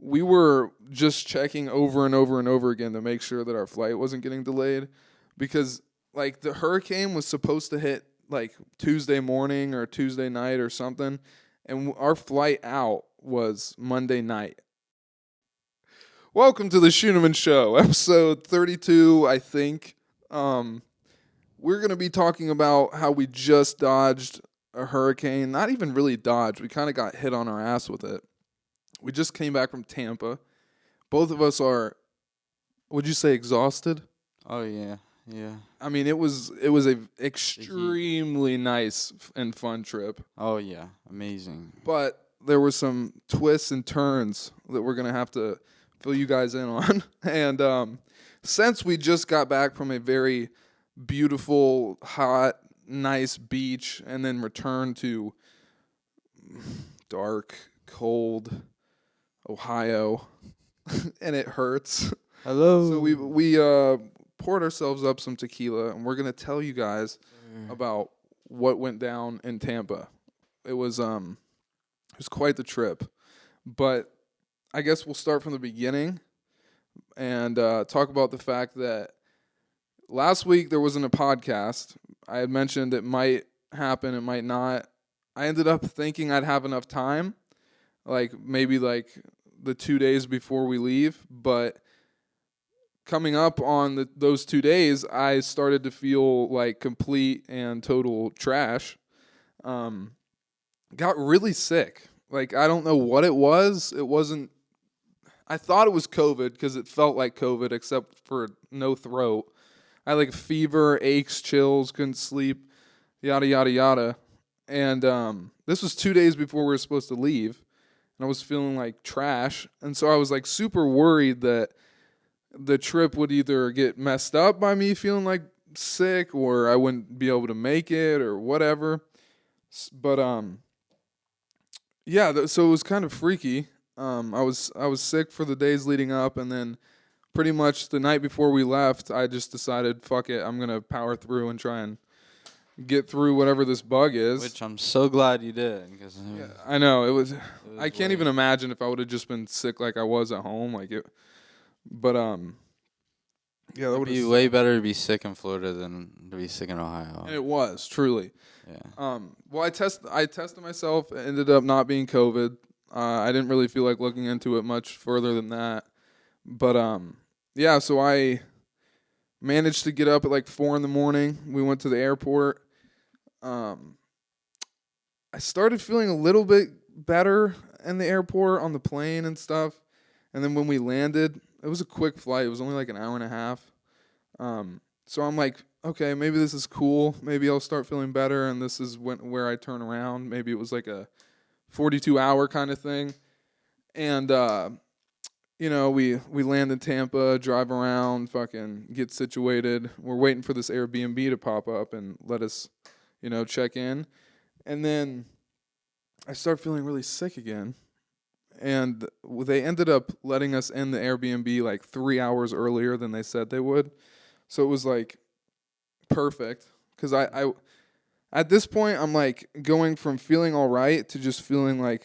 we were just checking over and over and over again to make sure that our flight wasn't getting delayed because like the hurricane was supposed to hit like Tuesday morning or Tuesday night or something, and our flight out was Monday night. Welcome to the Scheuneman Show, episode 32, I think. We're going to be talking about how we just dodged a hurricane. Not even really dodged. We kind of got hit on our ass with it. We just came back from Tampa. Both of us are, would you say exhausted? Oh, yeah. I mean, it was a extremely nice and fun trip. Oh, yeah. Amazing. But there were some twists and turns that we're going to have to fill you guys in on. And since we just got back from a very beautiful, hot, nice beach and then returned to dark, cold Ohio, and it hurts. Hello. So we poured ourselves up some tequila, and we're going to tell you guys about what went down in Tampa. It was quite the trip. But I guess we'll start from the beginning and talk about the fact that last week there wasn't a podcast. I had mentioned it might happen, it might not. I ended up thinking I'd have enough time, maybe the 2 days before we leave. But coming up on those 2 days, I started to feel like complete and total trash. Got really sick. I don't know what it was. It wasn't. I thought it was COVID because it felt like COVID, except for no throat. I had fever, aches, chills, couldn't sleep, yada, yada, yada. And this was 2 days before we were supposed to leave. And I was feeling like trash. And so I was super worried that the trip would either get messed up by me feeling like sick or I wouldn't be able to make it or whatever. But yeah, so it was kind of freaky. I was sick for the days leading up, and then pretty much the night before we left, I just decided, fuck it, I'm going to power through and try and get through whatever this bug is. Which I'm so glad you did. Yeah, I know. It was I can't even imagine if I would have just been sick like I was at home. But yeah, that would be way better to be sick in Florida than to be sick in Ohio. And it was, truly. Yeah. Well, I tested myself. It ended up not being COVID. I didn't really feel like looking into it much further than that. But yeah, so I managed to get up at 4 a.m. We went to the airport. I started feeling a little bit better in the airport on the plane and stuff. And then when we landed, it was a quick flight. It was only an hour and a half. So I'm like, okay, maybe this is cool. Maybe I'll start feeling better, and this is where I turn around. Maybe it was a 42-hour kind of thing. And we land in Tampa, drive around, fucking get situated. We're waiting for this Airbnb to pop up and let us, check in. And then I start feeling really sick again. And they ended up letting us in the Airbnb 3 hours earlier than they said they would. So it was perfect. Because I at this point, I'm going from feeling all right to just feeling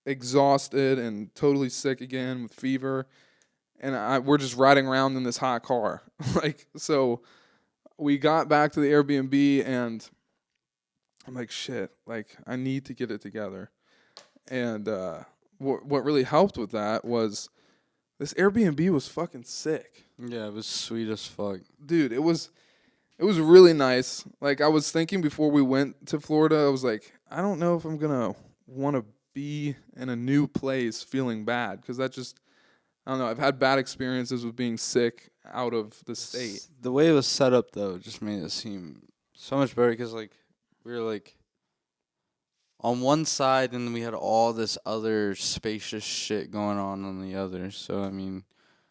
exhausted and totally sick again with fever. And we're just riding around in this hot car. So we got back to the Airbnb and I'm like, shit, I need to get it together. And what really helped with that was this Airbnb was fucking sick. Yeah, it was sweet as fuck. Dude, it was really nice. I was thinking before we went to Florida, I was I don't know if I'm going to want to be in a new place feeling bad. Because that just, I don't know. I've had bad experiences with being sick out of the state. The way it was set up, though, just made it seem so much better. Because, we were, on one side, and then we had all this other spacious shit going on the other. So, I mean...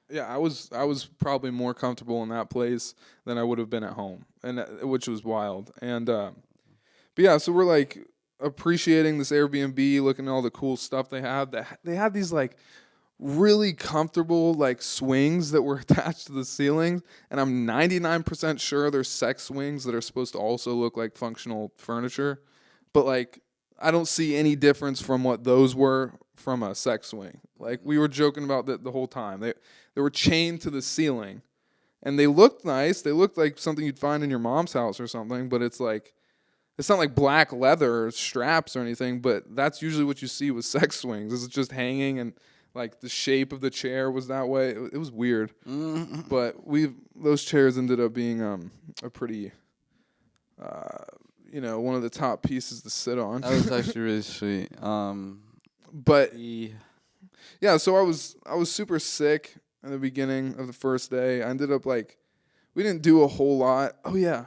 Yeah, I was probably more comfortable in that place than I would have been at home, and which was wild. And but yeah, so we're appreciating this Airbnb, looking at all the cool stuff they had. They had these really comfortable swings that were attached to the ceiling, and I'm 99% sure they're sex swings that are supposed to also look like functional furniture. But I don't see any difference from what those were from a sex swing. Like, we were joking about that the whole time. They were chained to the ceiling, and they looked nice. They looked like something you'd find in your mom's house or something, but it's like, it's not like black leather or straps or anything, but that's usually what you see with sex swings. It's just hanging, and like the shape of the chair was that way. It was weird. But those chairs ended up being a pretty one of the top pieces to sit on. That was actually really sweet. But yeah, so I was super sick in the beginning of the first day. I ended up we didn't do a whole lot. Oh yeah.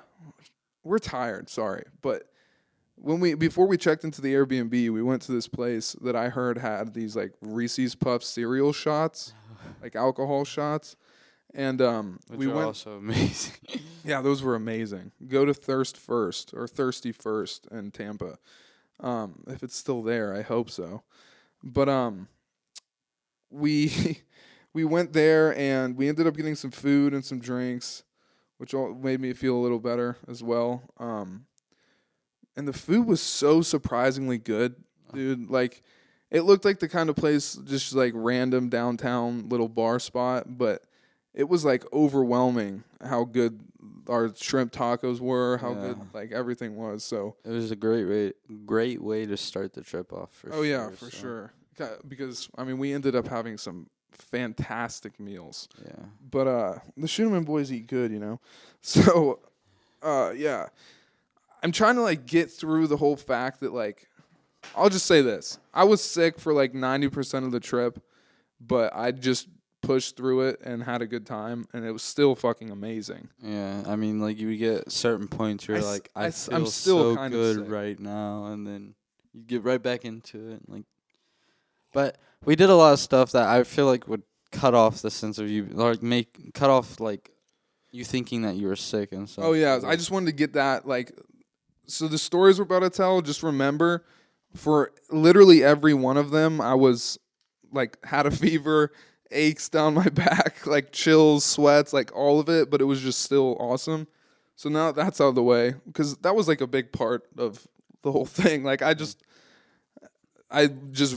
We're tired, sorry. But before we checked into the Airbnb, we went to this place that I heard had these like Reese's Puffs cereal shots, like alcohol shots. And we went also amazing. Yeah, those were amazing. Go to Thirsty First in Tampa. If it's still there, I hope so. But we went there and we ended up getting some food and some drinks, which all made me feel a little better as well. And the food was so surprisingly good, dude. Like, it looked like the kind of place, just like random downtown little bar spot, but it was like overwhelming how good our shrimp tacos were, how good like everything was. So it was a great way to start the trip off. For sure. Because I mean, we ended up having some fantastic meals. Yeah. But the Scheuneman boys eat good, you know. So yeah. I'm trying to like get through the whole fact that like, I'll just say this. I was sick for like 90% of the trip, but I just pushed through it and had a good time, and it was still fucking amazing. Yeah, I mean, like, you get certain points where I'm still so kind good of sick right now, and then you get right back into it. Like, but we did a lot of stuff that I feel like would cut off the sense of you, like cut off like you thinking that you were sick and stuff. Oh yeah, I just wanted to get that like. So the stories we're about to tell, just remember, for literally every one of them, I was like had a fever, aches down my back, like chills, sweats, like all of it, but it was just still awesome. So now that's out of the way, because that was like a big part of the whole thing. Like I just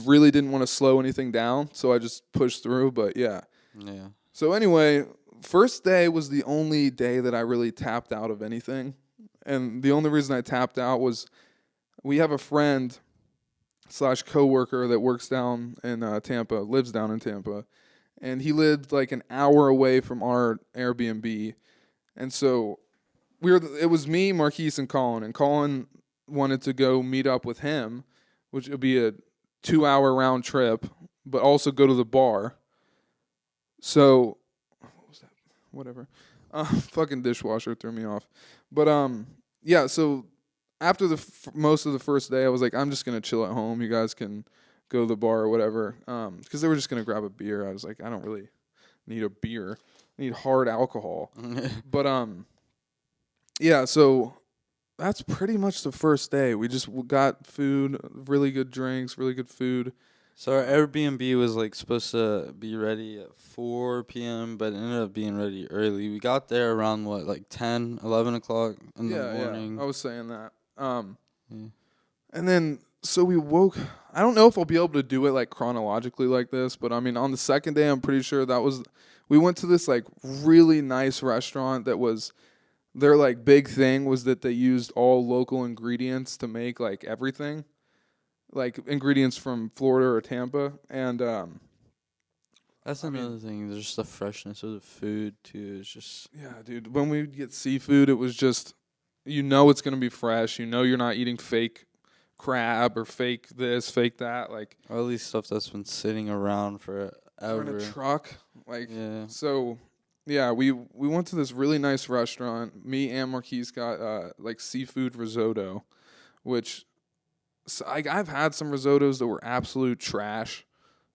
really didn't want to slow anything down, so I just pushed through. But yeah. Yeah. So anyway, first day was the only day that I really tapped out of anything. And the only reason I tapped out was we have a friend / coworker that works down in Tampa, lives down in Tampa. And he lived like an hour away from our Airbnb. And so it was me, Marquise, and Colin wanted to go meet up with him, which would be a 2-hour round trip, but also go to the bar. So, what was that? Whatever. Fucking dishwasher threw me off. But yeah. So after most of the first day, I was like, I'm just gonna chill at home. You guys can go to the bar or whatever. Because they were just gonna grab a beer. I was like, I don't really need a beer. I need hard alcohol. But yeah. So that's pretty much the first day. We just got food, really good drinks, really good food. So our Airbnb was like supposed to be ready at 4 p.m., but it ended up being ready early. We got there around like 10, 11 o'clock in the morning. Yeah, I was saying that. And then so we woke. I don't know if I'll be able to do it like chronologically like this, but I mean on the second day, I'm pretty sure we went to this like really nice restaurant that was their like big thing was that they used all local ingredients to make like everything. Like ingredients from Florida or Tampa, and that's another thing. There's just the freshness of the food too. It's just dude. When we get seafood, it was just it's gonna be fresh. You're not eating fake crab or fake this, fake that. Like or at least stuff that's been sitting around forever. Or in a truck, So yeah, we went to this really nice restaurant. Me and Marquise got like seafood risotto, which. So I've had some risottos that were absolute trash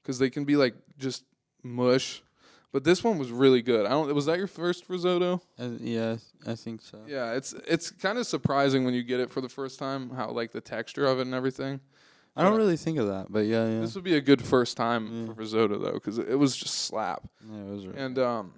because they can be like just mush, but this one was really good. Was that your first risotto? Yeah, I think so. Yeah, it's kind of surprising when you get it for the first time how like the texture of it and everything. I don't really think of that, but yeah. This would be a good first time for risotto though, because it was just slap. Yeah, it was. Really and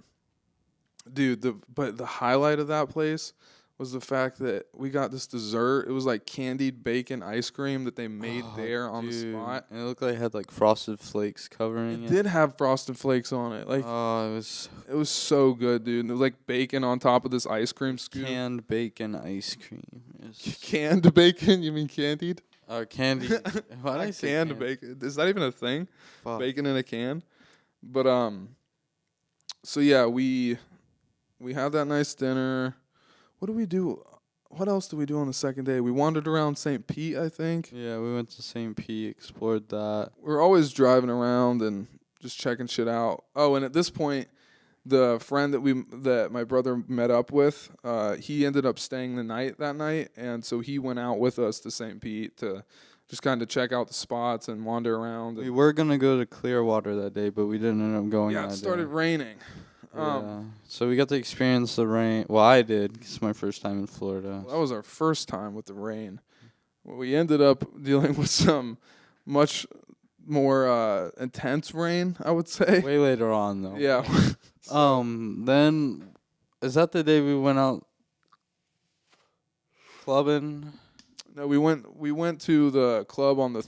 dude, the highlight of that place was the fact that we got this dessert. It was like candied bacon ice cream that they made there on the spot. And it looked like it had like frosted flakes covering It it. did have frosted flakes on it. Like Oh, it it was so good, dude. And it was like bacon on top of this ice cream scoop. canned bacon ice cream. Canned bacon? You mean candied? Candy. Why did I say Canned bacon. Is that even a thing? Fuck. Bacon in a can? But so yeah, we had that nice dinner. What do we do? What else did we do on the second day? We wandered around St. Pete, I think. Yeah, we went to St. Pete, explored that. We're always driving around and just checking shit out. Oh, and at this point, the friend that my brother met up with, he ended up staying the night that night, and so he went out with us to St. Pete to just kind of check out the spots and wander around. We were gonna go to Clearwater that day, but we didn't end up going. Yeah, it started raining. Yeah. So we got to experience the rain. Well, I did. It's my first time in Florida. That was our first time with the rain. We ended up dealing with some much more intense rain, I would say. Way later on, though. Yeah. Then is that the day we went out clubbing? No, we went to the club on the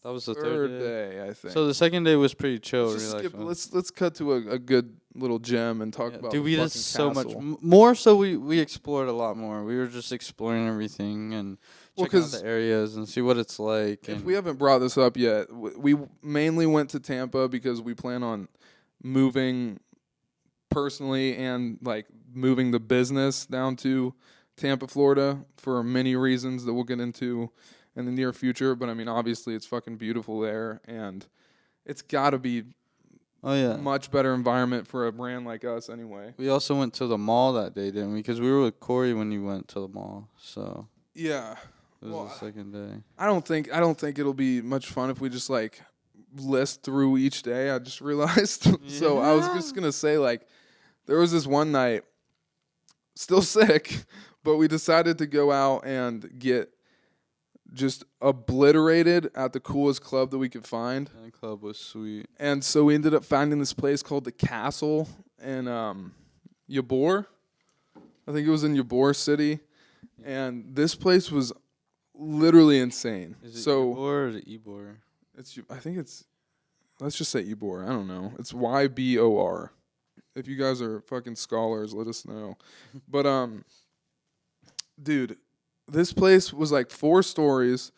That was the third third day. day, I think. So the second day was pretty chill. Let's, just relaxed skip, one. let's cut to a good little gem and talk about Dude, the we did fucking so much castle. more. So we explored a lot more. We were just exploring everything and checking out 'cause the areas and see what it's like. If and we haven't brought this up yet, we mainly went to Tampa because we plan on moving personally and like moving the business down to Tampa, Florida for many reasons that we'll get into in the near future. But I mean, obviously, it's fucking beautiful there, and it's got to be oh yeah, much better environment for a brand like us anyway. we also went to the mall that day, didn't we? Because we were with Corey when you went to the mall. So Yeah. it was the second day. I don't think it'll be much fun if we just like list through each day. I just realized. So I was just gonna say, like, there was this one night, still sick, but we decided to go out and get just obliterated at the coolest club that we could find. And the club was sweet. And so we ended up finding this place called the Castle in Ybor. I think it was in Ybor City. And this place was literally insane. Is it so Ybor or is it Ybor? I think it's, let's just say Ybor. I don't know. It's YBOR. If you guys are fucking scholars, let us know. But dude, this place was like 4 stories.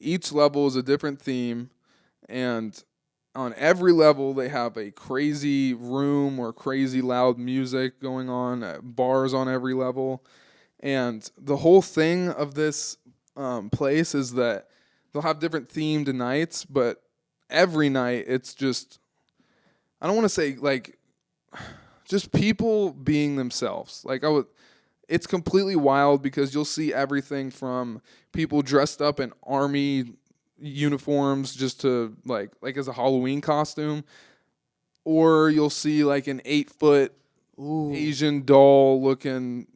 Each level is a different theme, and on every level they have a crazy room or crazy loud music going on, bars on every level. And the whole thing of this place is that they'll have different themed nights, but every night it's just, I don't want to say like, just people being themselves. Like it's completely wild because you'll see everything from people dressed up in army uniforms just to like as a Halloween costume, or you'll see like an 8-foot Asian doll looking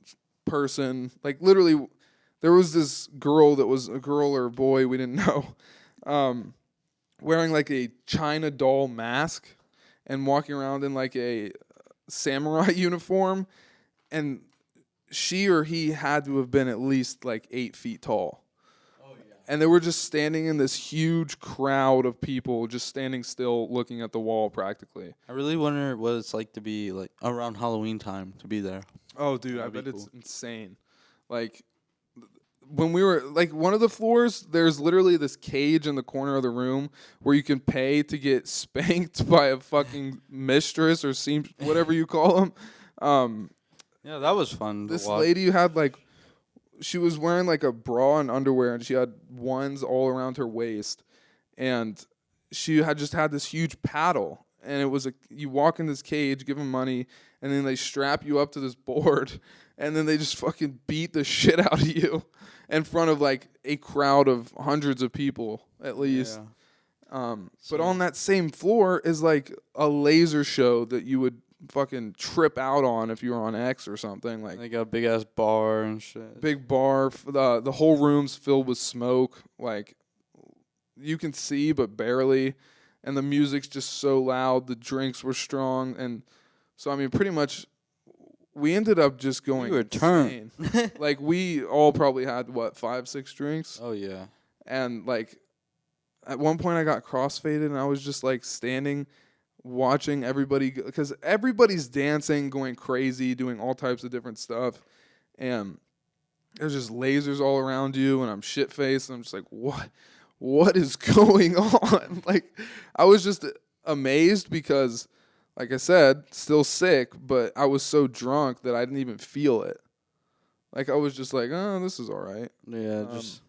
person. Like literally, there was this girl that was a girl or a boy, we didn't know, wearing like a China doll mask and walking around in like a samurai uniform, and she or he had to have been at least like 8 feet tall. Oh, yeah. And they were just standing in this huge crowd of people just standing still looking at the wall practically. I really wonder what it's like to be like around Halloween time to be there. Oh, dude, I That'd be bet it's cool. insane. Like, when we were, like, one of the floors, there's literally this cage in the corner of the room where you can pay to get spanked by a fucking mistress or whatever you call them. Yeah, that was fun. This to watch. lady had, like, she was wearing, like, a bra and underwear, and she had ones all around her waist. And she had just had this huge paddle. And it was you walk in this cage, give them money, and then they strap you up to this board, and then they just fucking beat the shit out of you in front of like a crowd of hundreds of people at least. Yeah. But on that same floor is like a laser show that you would fucking trip out on if you were on X or something. Like They got a big ass bar and shit. big bar, the whole room's filled with smoke. Like you can see but barely, and the music's just so loud. The drinks were strong, and so I mean, pretty much we ended up just going You were insane. turned. Like, we all probably had, 5-6 drinks? Oh yeah. And, like, at one point I got crossfaded, and I was just, like, standing watching everybody, because everybody's dancing, going crazy, doing all types of different stuff. And there's just lasers all around you, and I'm shit-faced, and I'm just like, what is going on? Like, I was just amazed because, like I said, still sick, but I was so drunk that I didn't even feel it. Like, I was just like, oh, this is all right. Yeah, just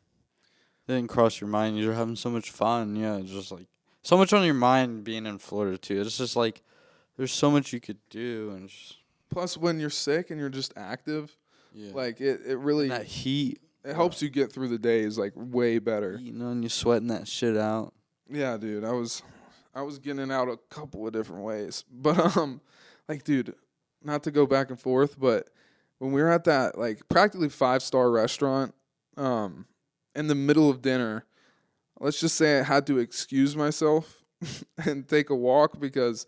didn't cross your mind. You're having so much fun. Yeah, just like so much on your mind being in Florida too. It's just like there's so much you could do and just Plus, when you're sick and you're just active, yeah. like, it really, And that heat. it helps you get through the days, like, way better. Eating on you, sweating that shit out. Yeah, dude, I was getting it out a couple of different ways. But like, dude, not to go back and forth, but when we were at that, like, practically 5-star restaurant, in the middle of dinner, let's just say I had to excuse myself and take a walk because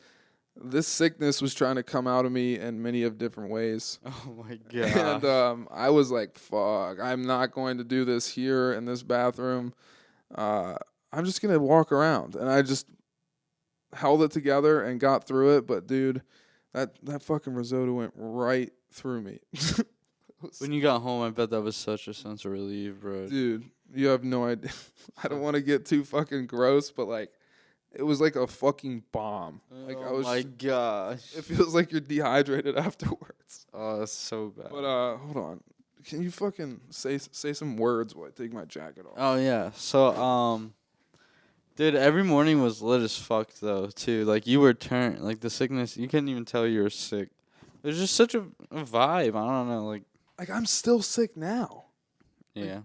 this sickness was trying to come out of me in many of different ways. Oh my god. And I was like, fuck, I'm not going to do this here in this bathroom. I'm just going to walk around. And I just held it together and got through it. But, dude, that fucking risotto went right through me. When you got home, I bet that was such a sense of relief, bro. Dude, you have no idea. I don't want to get too fucking gross, but, like, it was like a fucking bomb. Like, I was. Oh my gosh. It feels like you're dehydrated afterwards. Oh, that's so bad. But hold on. Can you fucking say some words while I take my jacket off? Oh yeah. So dude, every morning was lit as fuck though too. Like you were turned, like the sickness, you couldn't even tell you were sick. It was just such a vibe. I don't know, like I'm still sick now. yeah.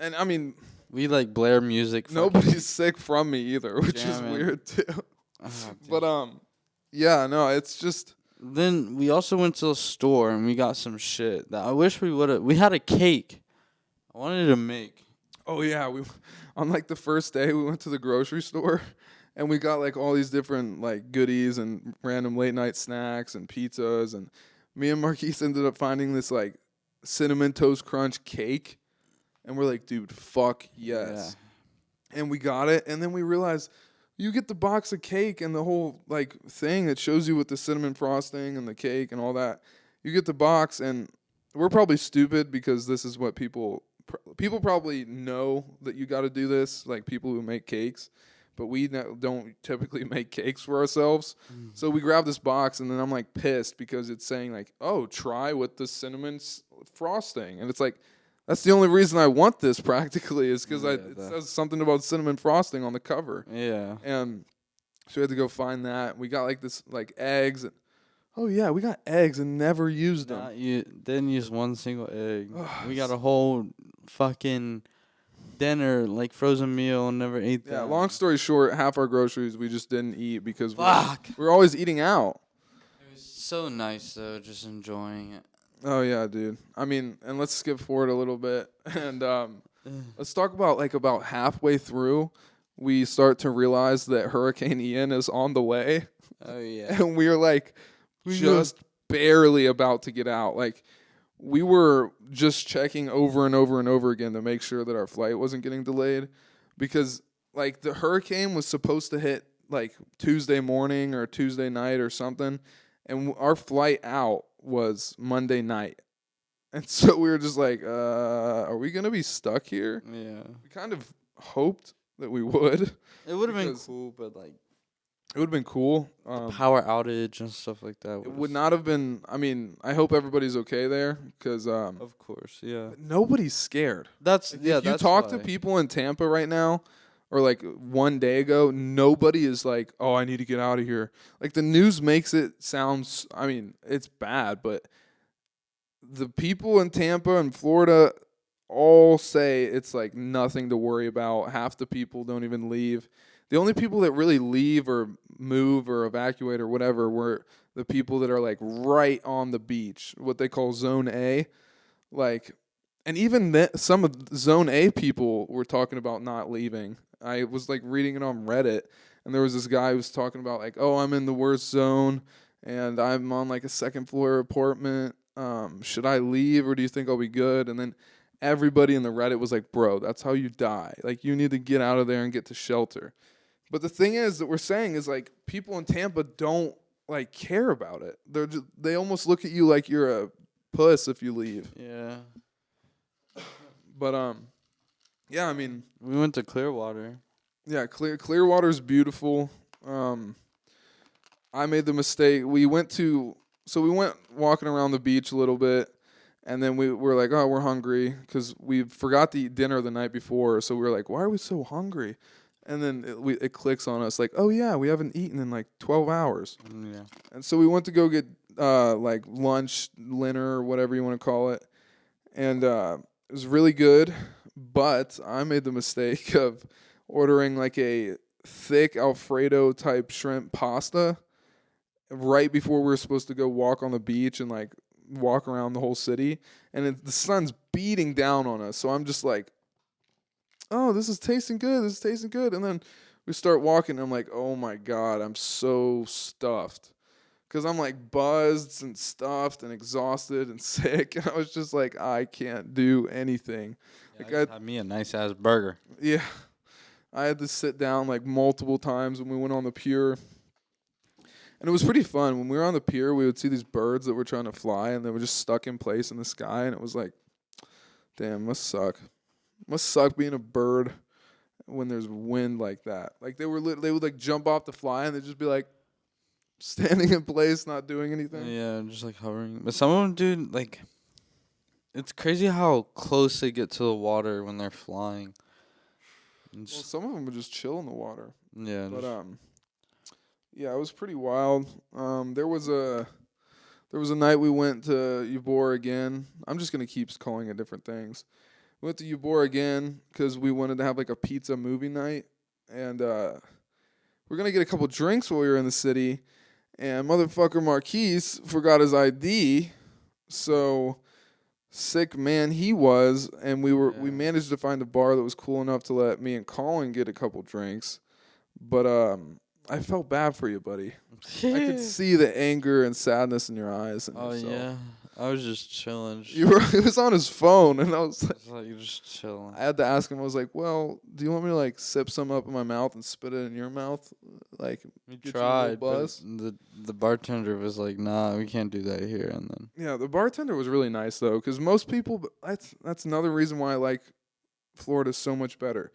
And I mean, We like blare music. nobody's sick from me either, which is Jamming. weird too. Oh, But yeah, no, it's just then we also went to the store and we got some shit that I wish we would have. We had a cake. I wanted to make. oh yeah, we on like the first day we went to the grocery store and we got like all these different like goodies and random late night snacks and pizzas, and me and Marquise ended up finding this like cinnamon toast crunch cake, and we're like, dude, fuck yes. And we got it, and then we realized you get the box of cake and the whole like thing that shows you with the cinnamon frosting and the cake and all that. You get the box, and we're probably stupid because this is what people probably know that you got to do this, like people who make cakes, but we don't typically make cakes for ourselves. So we grab this box, and then I'm like pissed because it's saying like, oh, try with the cinnamon frosting, and it's like, that's the only reason I want this practically is because it says something about cinnamon frosting on the cover. Yeah. And so we had to go find that. We got like this like eggs. And, oh yeah, we got eggs and never used them. You didn't use one single egg. We got a whole fucking dinner, like frozen meal, and never ate that. Yeah, long story short, half our groceries we just didn't eat because Fuck. we're always eating out. It was so nice though, just enjoying it. Oh yeah, dude. I mean, and let's skip forward a little bit and let's talk about halfway through, we start to realize that Hurricane Ian is on the way. Oh yeah. And we were like just barely about to get out. Like we were just checking over and over and over again to make sure that our flight wasn't getting delayed, because like the hurricane was supposed to hit like Tuesday morning or Tuesday night or something, and our flight out was Monday night. And so we were just like, are we going to be stuck here? Yeah. We kind of hoped that we would. It would have been cool, but like it would have been cool. power outage and stuff like that. It would not have been. I mean, I hope everybody's okay there, because Of course, yeah. nobody's scared. That's If yeah. you That's talk why. to people in Tampa right now, or like one day ago, nobody is like, "Oh, I need to get out of here." Like the news makes it sound. I mean, it's bad, but the people in Tampa and Florida all say it's like nothing to worry about. Half the people don't even leave. The only people that really leave or move or evacuate or whatever were the people that are like right on the beach, what they call Zone A. Like, and even some of Zone A people were talking about not leaving. I was like reading it on Reddit, and there was this guy who was talking about like, oh, I'm in the worst zone, and I'm on like a second floor apartment. Should I leave or do you think I'll be good? And then everybody in the Reddit was like, bro, that's how you die. Like, you need to get out of there and get to shelter. But the thing is that we're saying is, like, people in Tampa don't, like, care about it. They almost look at you like you're a puss if you leave. Yeah. But, yeah, I mean. We went to Clearwater. Yeah, Clearwater's beautiful. I made the mistake. We went walking around the beach a little bit, and then we were like, oh, we're hungry because we forgot to eat dinner the night before. So we were like, why are we so hungry? And then it clicks on us like, oh, yeah, we haven't eaten in like 12 hours. Yeah. And so we went to go get like lunch, dinner, or whatever you want to call it. And it was really good, but I made the mistake of ordering like a thick Alfredo type shrimp pasta right before we were supposed to go walk on the beach and like walk around the whole city. And the sun's beating down on us. So I'm just like, oh, this is tasting good. This is tasting good. And then we start walking. And I'm like, oh my God, I'm so stuffed. Because I'm like buzzed and stuffed and exhausted and sick. And I was just like, I can't do anything. Yeah, like I just had me a nice ass burger. Yeah. I had to sit down like multiple times when we went on the pier. And it was pretty fun. When we were on the pier, we would see these birds that were trying to fly, and they were just stuck in place in the sky. And it was like, damn, must suck. Must suck being a bird when there's wind like that. Like they would like jump off the fly, and they'd just be like standing in place, not doing anything. Yeah, just like hovering. But some of them, dude, like, it's crazy how close they get to the water when they're flying. Well, some of them would just chill in the water. Yeah. But yeah, it was pretty wild. There was a night we went to Ybor again. I'm just gonna keep calling it different things. We went to Ybor again because we wanted to have like a pizza movie night, and we're gonna get a couple drinks while we were in the city. And motherfucker Marquise forgot his ID, so sick man he was, and we managed to find a bar that was cool enough to let me and Colin get a couple drinks. But I felt bad for you, buddy. I could see the anger and sadness in your eyes. Oh yeah, I was just chilling. He was on his phone, and I was like, you're just chilling. I had to ask him. I was like, "Well, do you want me to like sip some up in my mouth and spit it in your mouth?" Like, we get tried, you a buzz? but the bartender was like, "Nah, we can't do that here." And then yeah, the bartender was really nice though, because most people. That's another reason why I like Florida so much better.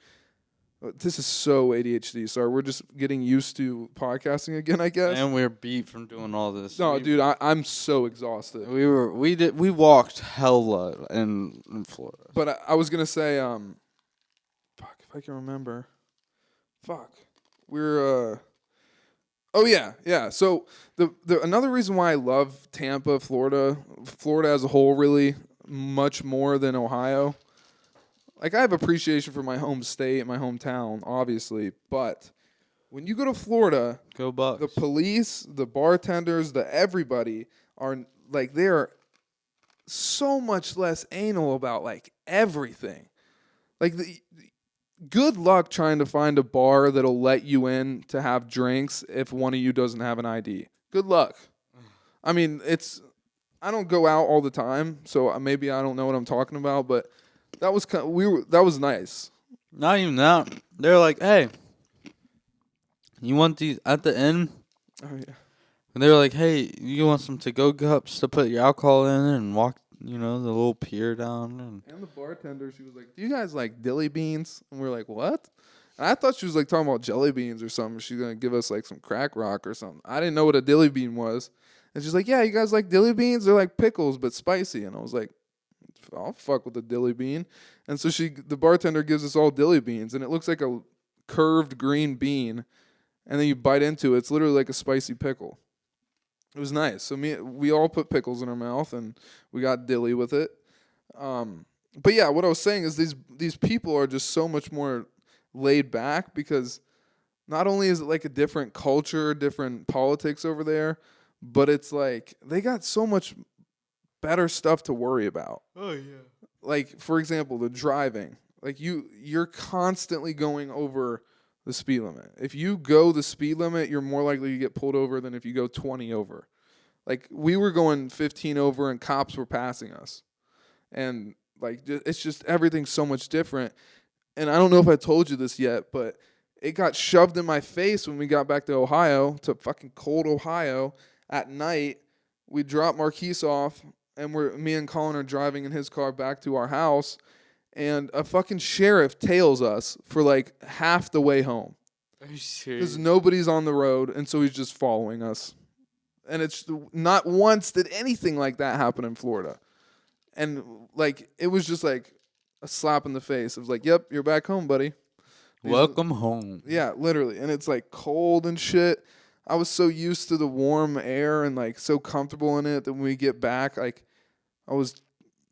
This is so ADHD. Sorry, we're just getting used to podcasting again, I guess. And we're beat from doing all this. No, dude, I'm so exhausted. We walked hella in Florida. But I was gonna say, fuck, if I can remember. Fuck, we're oh yeah. So the another reason why I love Tampa, Florida as a whole, really much more than Ohio. Like, I have appreciation for my home state, my hometown, obviously, but when you go to Florida, Go Bucks. the police, the bartenders, everybody are, like, they're so much less anal about, like, everything. Like, good luck trying to find a bar that'll let you in to have drinks if one of you doesn't have an ID. Good luck. I mean, I don't go out all the time, so maybe I don't know what I'm talking about, but that was nice. Not even that. They're like, hey, you want these at the end? Oh yeah. And they were like, hey, you want some to-go cups to put your alcohol in and walk, the little pier down? And the bartender, she was like, do you guys like dilly beans? And we were like, what? And I thought she was like talking about jelly beans or something. She's going to give us like some crack rock or something. I didn't know what a dilly bean was. And she's like, yeah, you guys like dilly beans? They're like pickles but spicy. And I was like, I'll fuck with a dilly bean. And so the bartender gives us all dilly beans, and it looks like a curved green bean, and then you bite into it. It's literally like a spicy pickle. It was nice. So we all put pickles in our mouth, and we got dilly with it. But yeah, what I was saying is these people are just so much more laid back, because not only is it like a different culture, different politics over there, but it's like they got so much better stuff to worry about. Oh yeah. Like, for example, the driving. Like, you're constantly going over the speed limit. If you go the speed limit, you're more likely to get pulled over than if you go 20 over. Like we were going 15 over and cops were passing us. And like it's just everything's so much different. And I don't know if I told you this yet, but it got shoved in my face when we got back to Ohio, to fucking cold Ohio at night. We dropped Marquise off, and me and Colin are driving in his car back to our house, and a fucking sheriff tails us for like half the way home. Are you Because serious? nobody's on the road, and so he's just following us. And it's not once did anything like that happen in Florida. And like it was just like a slap in the face. It was like, "Yep, you're back home, buddy." Welcome home. Yeah, literally. And it's like cold and shit. I was so used to the warm air and like so comfortable in it that when we get back, like I was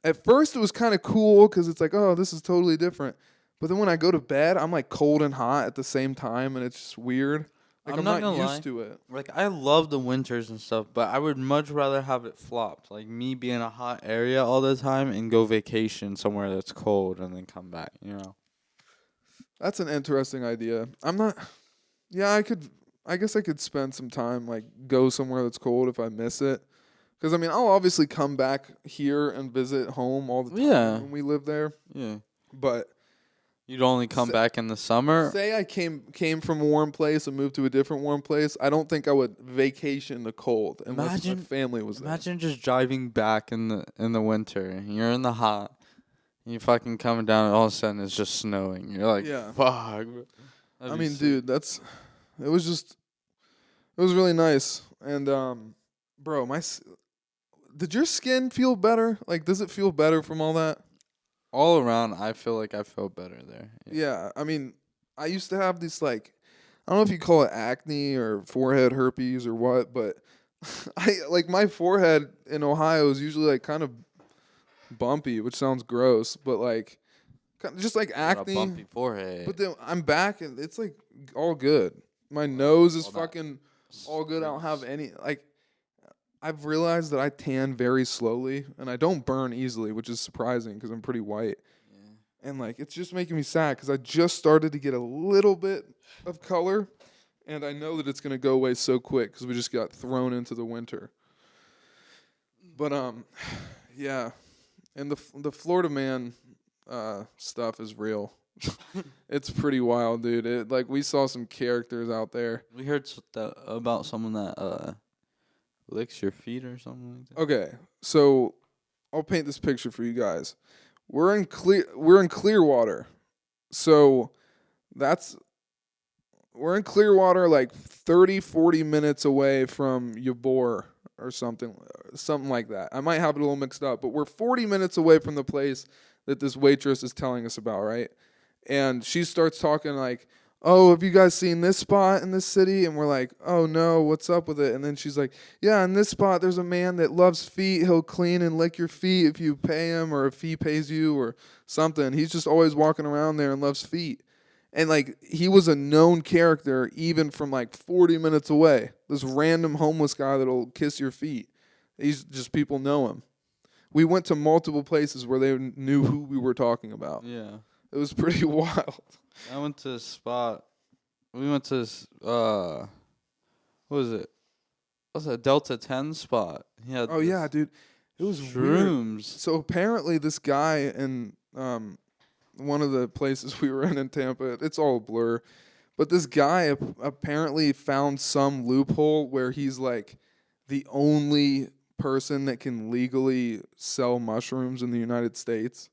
at first it was kind of cool because it's like, oh, this is totally different. But then when I go to bed, I'm like cold and hot at the same time, and it's just weird. Like I'm not gonna used lie. to it. Like, I love the winters and stuff, but I would much rather have it flopped. Like, me be in a hot area all the time and go vacation somewhere that's cold and then come back, you know? That's an interesting idea. I'm not. Yeah, I guess I could spend some time like go somewhere that's cold if I miss it. Because I mean, I'll obviously come back here and visit home all the time Yeah. when we live there. Yeah. But You'd only come back in the summer? say I came from a warm place and moved to a different warm place, I don't think I would vacation the cold unless my family was there. Imagine just driving back in the winter. And you're in the hot. And you fucking coming down and all of a sudden it's just snowing. You're like, Yeah. fuck. I mean, dude, it was really nice. And bro, did your skin feel better? Like, does it feel better from all that? All around, I feel like I felt better there. Yeah, I mean, I used to have this like, I don't know if you call it acne or forehead herpes or what, but I like my forehead in Ohio is usually like kind of bumpy, which sounds gross, but like just like Got a acne. bumpy forehead. But then I'm back and it's like all good. My nose is All that fucking all good. I don't have any like. I've realized that I tan very slowly and I don't burn easily, which is surprising because I'm pretty white. Yeah. And like it's just making me sad because I just started to get a little bit of color, and I know that it's gonna go away so quick because we just got thrown into the winter. But yeah, and the Florida man stuff is real. It's pretty wild, dude. Like we saw some characters out there. We heard about someone that licks your feet or something like that. Okay, so I'll paint this picture for you guys. We're in Clearwater, so we're in Clearwater, like 30, 40 minutes away from Ybor or something like that. I might have it a little mixed up, but we're 40 minutes away from the place that this waitress is telling us about, right? And she starts talking like, "Oh, have you guys seen this spot in this city?" And we're like, "Oh no, what's up with it?" And then she's like, "Yeah, in this spot, there's a man that loves feet. He'll clean and lick your feet if you pay him or if he pays you or something. He's just always walking around there and loves feet." And like he was a known character even from like 40 minutes away. This random homeless guy that'll kiss your feet. He's just, people know him. We went to multiple places where they knew who we were talking about. Yeah. It was pretty wild. I went to a spot. We went to this, what was it? What's that, Delta 10 spot? Yeah. Oh yeah, dude. It was shrooms. Weird. So apparently this guy in one of the places we were in Tampa, it's all a blur, but this guy apparently found some loophole where he's like the only person that can legally sell mushrooms in the United States.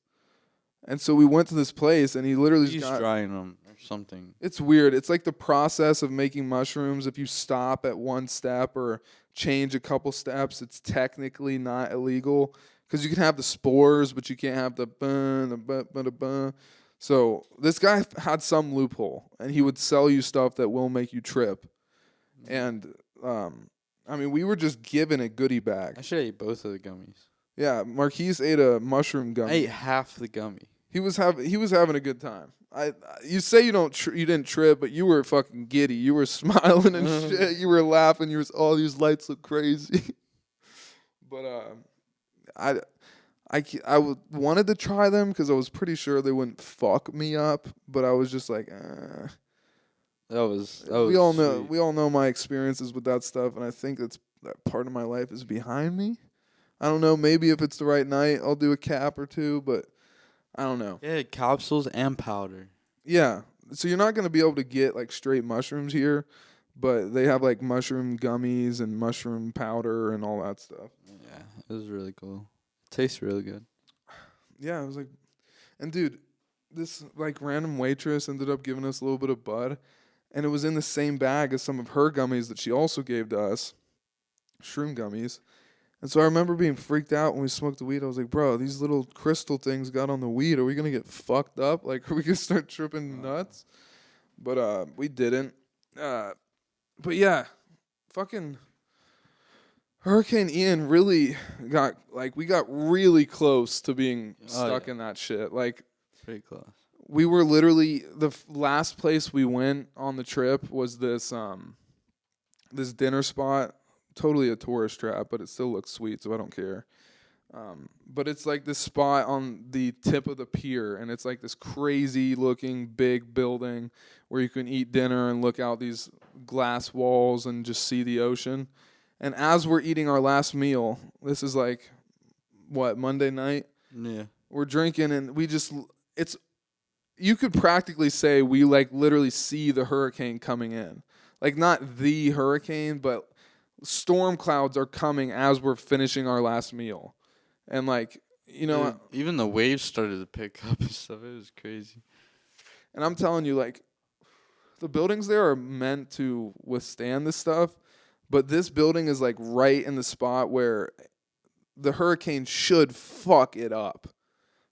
And so we went to this place, and he literally He's drying them or something. It's weird. It's like the process of making mushrooms. If you stop at one step or change a couple steps, it's technically not illegal because you can have the spores, but you can't have the bun. So this guy had some loophole, and he would sell you stuff that will make you trip. And I mean, we were just given a goodie bag. I should eat both of the gummies. Yeah, Marquise ate a mushroom gummy. I ate half the gummy. He was having a good time. You say you didn't trip, but you were fucking giddy. You were smiling and shit. You were laughing. You were, "Oh, these lights look crazy." But I wanted to try them because I was pretty sure they wouldn't fuck me up. But I was just like, That was we all know sweet. we all know my experiences with that stuff, and I think it's that part of my life is behind me. I don't know. Maybe if it's the right night, I'll do a cap or two, but I don't know. Yeah, capsules and powder. Yeah. So you're not going to be able to get like straight mushrooms here, but they have like mushroom gummies and mushroom powder and all that stuff. Yeah, it was really cool. Tastes really good. Yeah, I was like, and dude, this like random waitress ended up giving us a little bit of bud, and it was in the same bag as some of her gummies that she also gave to us, shroom gummies. And so I remember being freaked out when we smoked the weed. I was like, bro, these little crystal things got on the weed. Are we gonna get fucked up? Like, are we gonna start tripping nuts? But we didn't. But yeah, fucking Hurricane Ian really got we got really close to being stuck in that shit. Like, Pretty close. we were literally the last place we went on the trip was this this dinner spot. Totally a tourist trap, but it still looks sweet, so I don't care. But it's like this spot on the tip of the pier, and it's like this crazy looking big building where you can eat dinner and look out these glass walls and just see the ocean. And as we're eating our last meal, this is like, what, Monday night? Yeah. We're drinking, and you could practically say we like literally see the hurricane coming in. Like, not the hurricane, but storm clouds are coming as we're finishing our last meal. And like, Dude, even the waves started to pick up and stuff. It was crazy. and I'm telling you, like, the buildings there are meant to withstand this stuff, but this building is like right in the spot where the hurricane should fuck it up.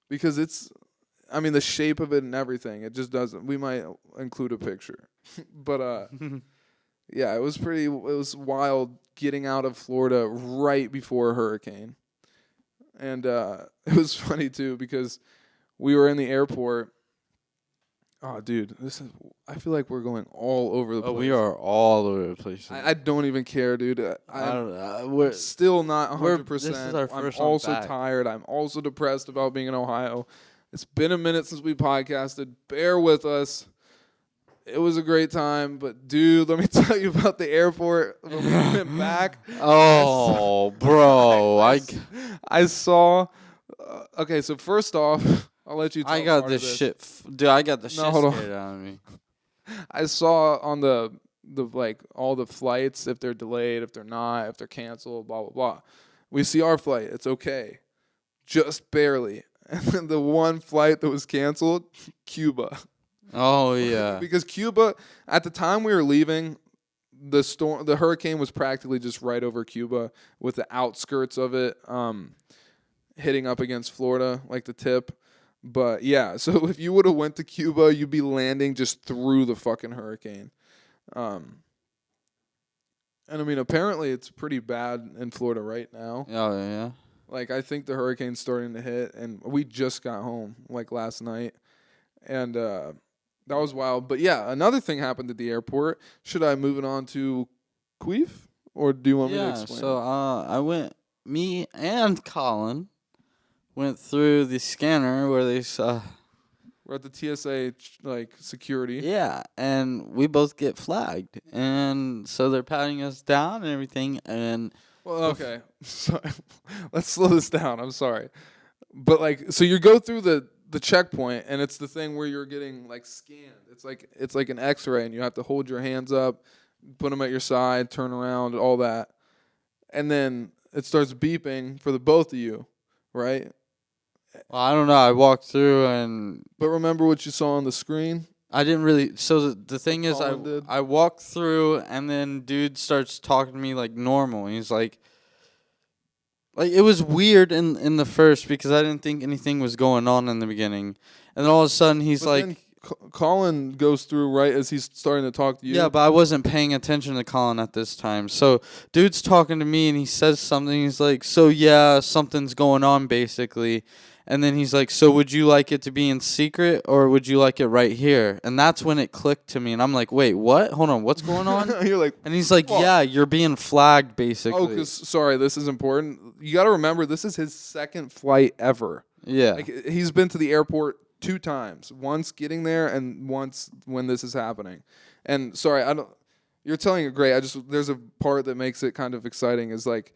Because the shape of it and everything, it just doesn't. We might include a picture. But yeah, it was wild getting out of Florida right before a hurricane. And it was funny too because we were in the airport. Oh, dude, I feel like we're going all over the place. We are all over the place. I don't even care, dude. I don't know. I'm still not 100%. This is our first I'm also one back. tired. I'm also depressed about being in Ohio. It's been a minute since we podcasted. Bear with us. It was a great time, but dude, let me tell you about the airport when we went back. Oh, bro, I saw. Okay, so first off, I'll let you. Tell I got part this of shit. Dude, I got the shit hold on. scared out of me. I saw on the like all the flights, if they're delayed, if they're not, if they're canceled, blah blah blah. We see our flight. It's okay, just barely. And then the one flight that was canceled, Cuba. Oh yeah. Because Cuba, at the time we were leaving, the hurricane was practically just right over Cuba, with the outskirts of it hitting up against Florida, like the tip. But yeah, so if you would have went to Cuba, you'd be landing just through the fucking hurricane. And I mean, apparently it's pretty bad in Florida right now. Oh yeah. Like, I think the hurricane's starting to hit, and we just got home like last night, and that was wild. But yeah, another thing happened at the airport. Should I move it on to Queef, or do you want me to explain? So me and Colin went through the scanner where they saw. We're at the TSA security. Yeah, and we both get flagged, and so they're patting us down and everything, and. Well, okay. Sorry. Let's slow this down. I'm sorry. But so you go through the checkpoint, and it's the thing where you're getting scanned. It's like an X-ray, and you have to hold your hands up, put them at your side, turn around, all that. And then it starts beeping for the both of you, right? Well, I don't know. I walked through and. But remember what you saw on the screen? I didn't really. So the thing is, Colin I walked through, and then dude starts talking to me like normal. He's like it was weird in the first because I didn't think anything was going on in the beginning, and then all of a sudden he's then Colin goes through right as he's starting to talk to you. Yeah, but I wasn't paying attention to Colin at this time. So dude's talking to me, and he says something. He's like, "So yeah, something's going on, basically." And then he's like, "So would you like it to be in secret, or would you like it right here?" And that's when it clicked to me, and I'm like, "Wait, what? Hold on, what's going on?" You're like, and he's like, "Fuck." "Yeah, you're being flagged, basically." Oh, sorry, this is important. You got to remember, this is his second flight ever. Yeah. He's been to the airport 2 times. Once getting there, and once when this is happening. And sorry, You're telling it great. There's a part that makes it kind of exciting. Is like,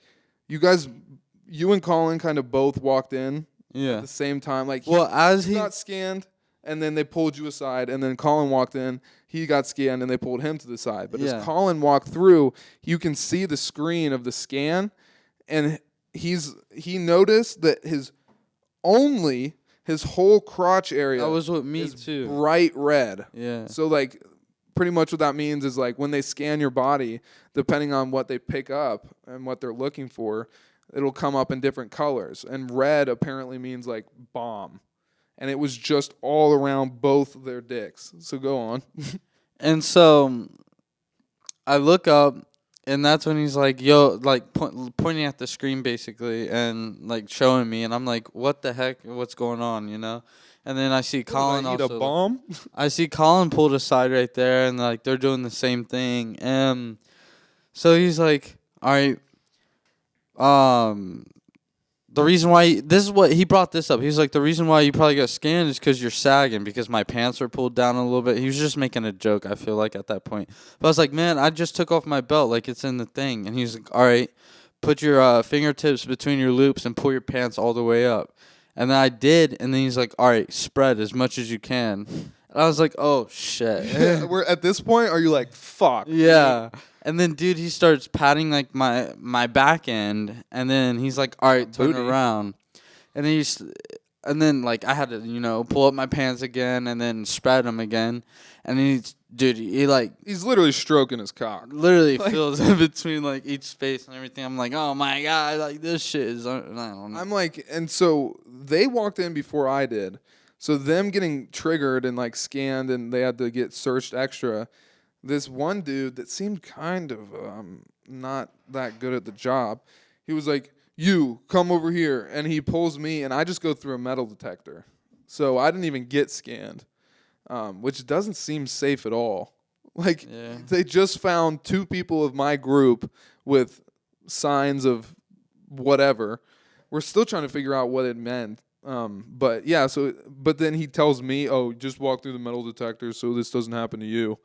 you and Colin kind of both walked in at the same time. Like, he got scanned, and then they pulled you aside, and then Colin walked in. He got scanned, and they pulled him to the side. But as Colin walked through, you can see the screen of the scan, and he noticed that his whole crotch area that was with me is too. bright red. Yeah. So like, pretty much what that means is like when they scan your body, depending on what they pick up and what they're looking for, it'll come up in different colors. And red apparently means like bomb. And it was just all around both of their dicks. So go on. And so I look up, and that's when he's like, yo, like pointing at the screen basically and like showing me. And I'm like, what the heck? What's going on, you know? And then I see Colin eat also. a bomb? I see Colin pulled aside right there, and like they're doing the same thing. And so he's like, all right, the reason why this is what he brought this up. He's like, the reason why you probably got scanned is because you're sagging, because my pants are pulled down a little bit. He was just making a joke, I feel like, at that point. But I was like, man, I just took off my belt, like it's in the thing. And he's like, all right, put your fingertips between your loops and pull your pants all the way up. And then I did, and then he's like, all right, spread as much as you can. And I was like, oh, shit. We're at this point, are you like, fuck? Yeah. And then, dude, he starts patting, like, my back end, and then he's like, all right, turn around. And then like, I had to, you know, pull up my pants again and then spread them again. And then he's literally stroking his cock. Literally feels in between, like, each space and everything. I'm like, oh, my God, like, this shit is, I don't know. I'm like, and so they walked in before I did. So them getting triggered and, like, scanned, and they had to get searched extra. This one dude that seemed kind of not that good at the job, he was like, you, come over here. And he pulls me, and I just go through a metal detector. So I didn't even get scanned, which doesn't seem safe at all. Like, they just found 2 people of my group with signs of whatever. We're still trying to figure out what it meant. But then he tells me, oh, just walk through the metal detector so this doesn't happen to you.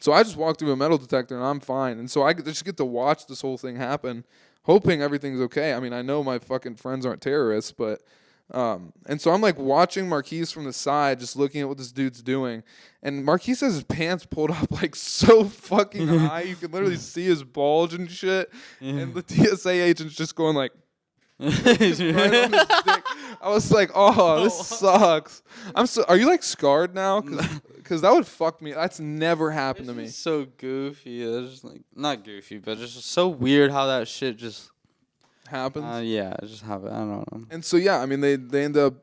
So I just walked through a metal detector, and I'm fine. And so I just get to watch this whole thing happen, hoping everything's okay. I mean, I know my fucking friends aren't terrorists, but and so I'm like watching Marquise from the side, just looking at what this dude's doing. And Marquise has his pants pulled up like so fucking high, you can literally see his bulge and shit. And the TSA agent's just going like, right on his dick. I was like, oh, this sucks. Are you like scarred now? Because that would fuck me. That's never happened to me. So goofy. It's just like, not goofy, but just so weird how that shit just happens. Yeah, it just happened. I don't know. And so yeah, I mean they end up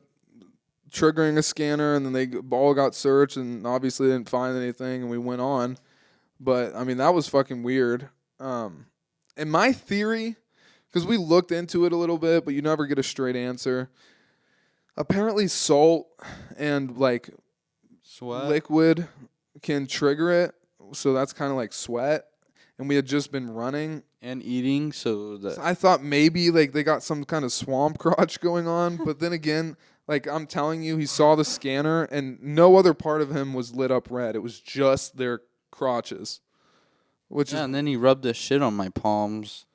triggering a scanner, and then they all got searched, and obviously didn't find anything, and we went on. But I mean that was fucking weird. And my theory, because we looked into it a little bit, but you never get a straight answer. Apparently salt and like sweat liquid can trigger it, so that's kind of like sweat. And we had just been running and eating, so I thought maybe like they got some kind of swamp crotch going on. But then again, like I'm telling you, he saw the scanner, and no other part of him was lit up red. It was just their crotches. And then he rubbed this shit on my palms.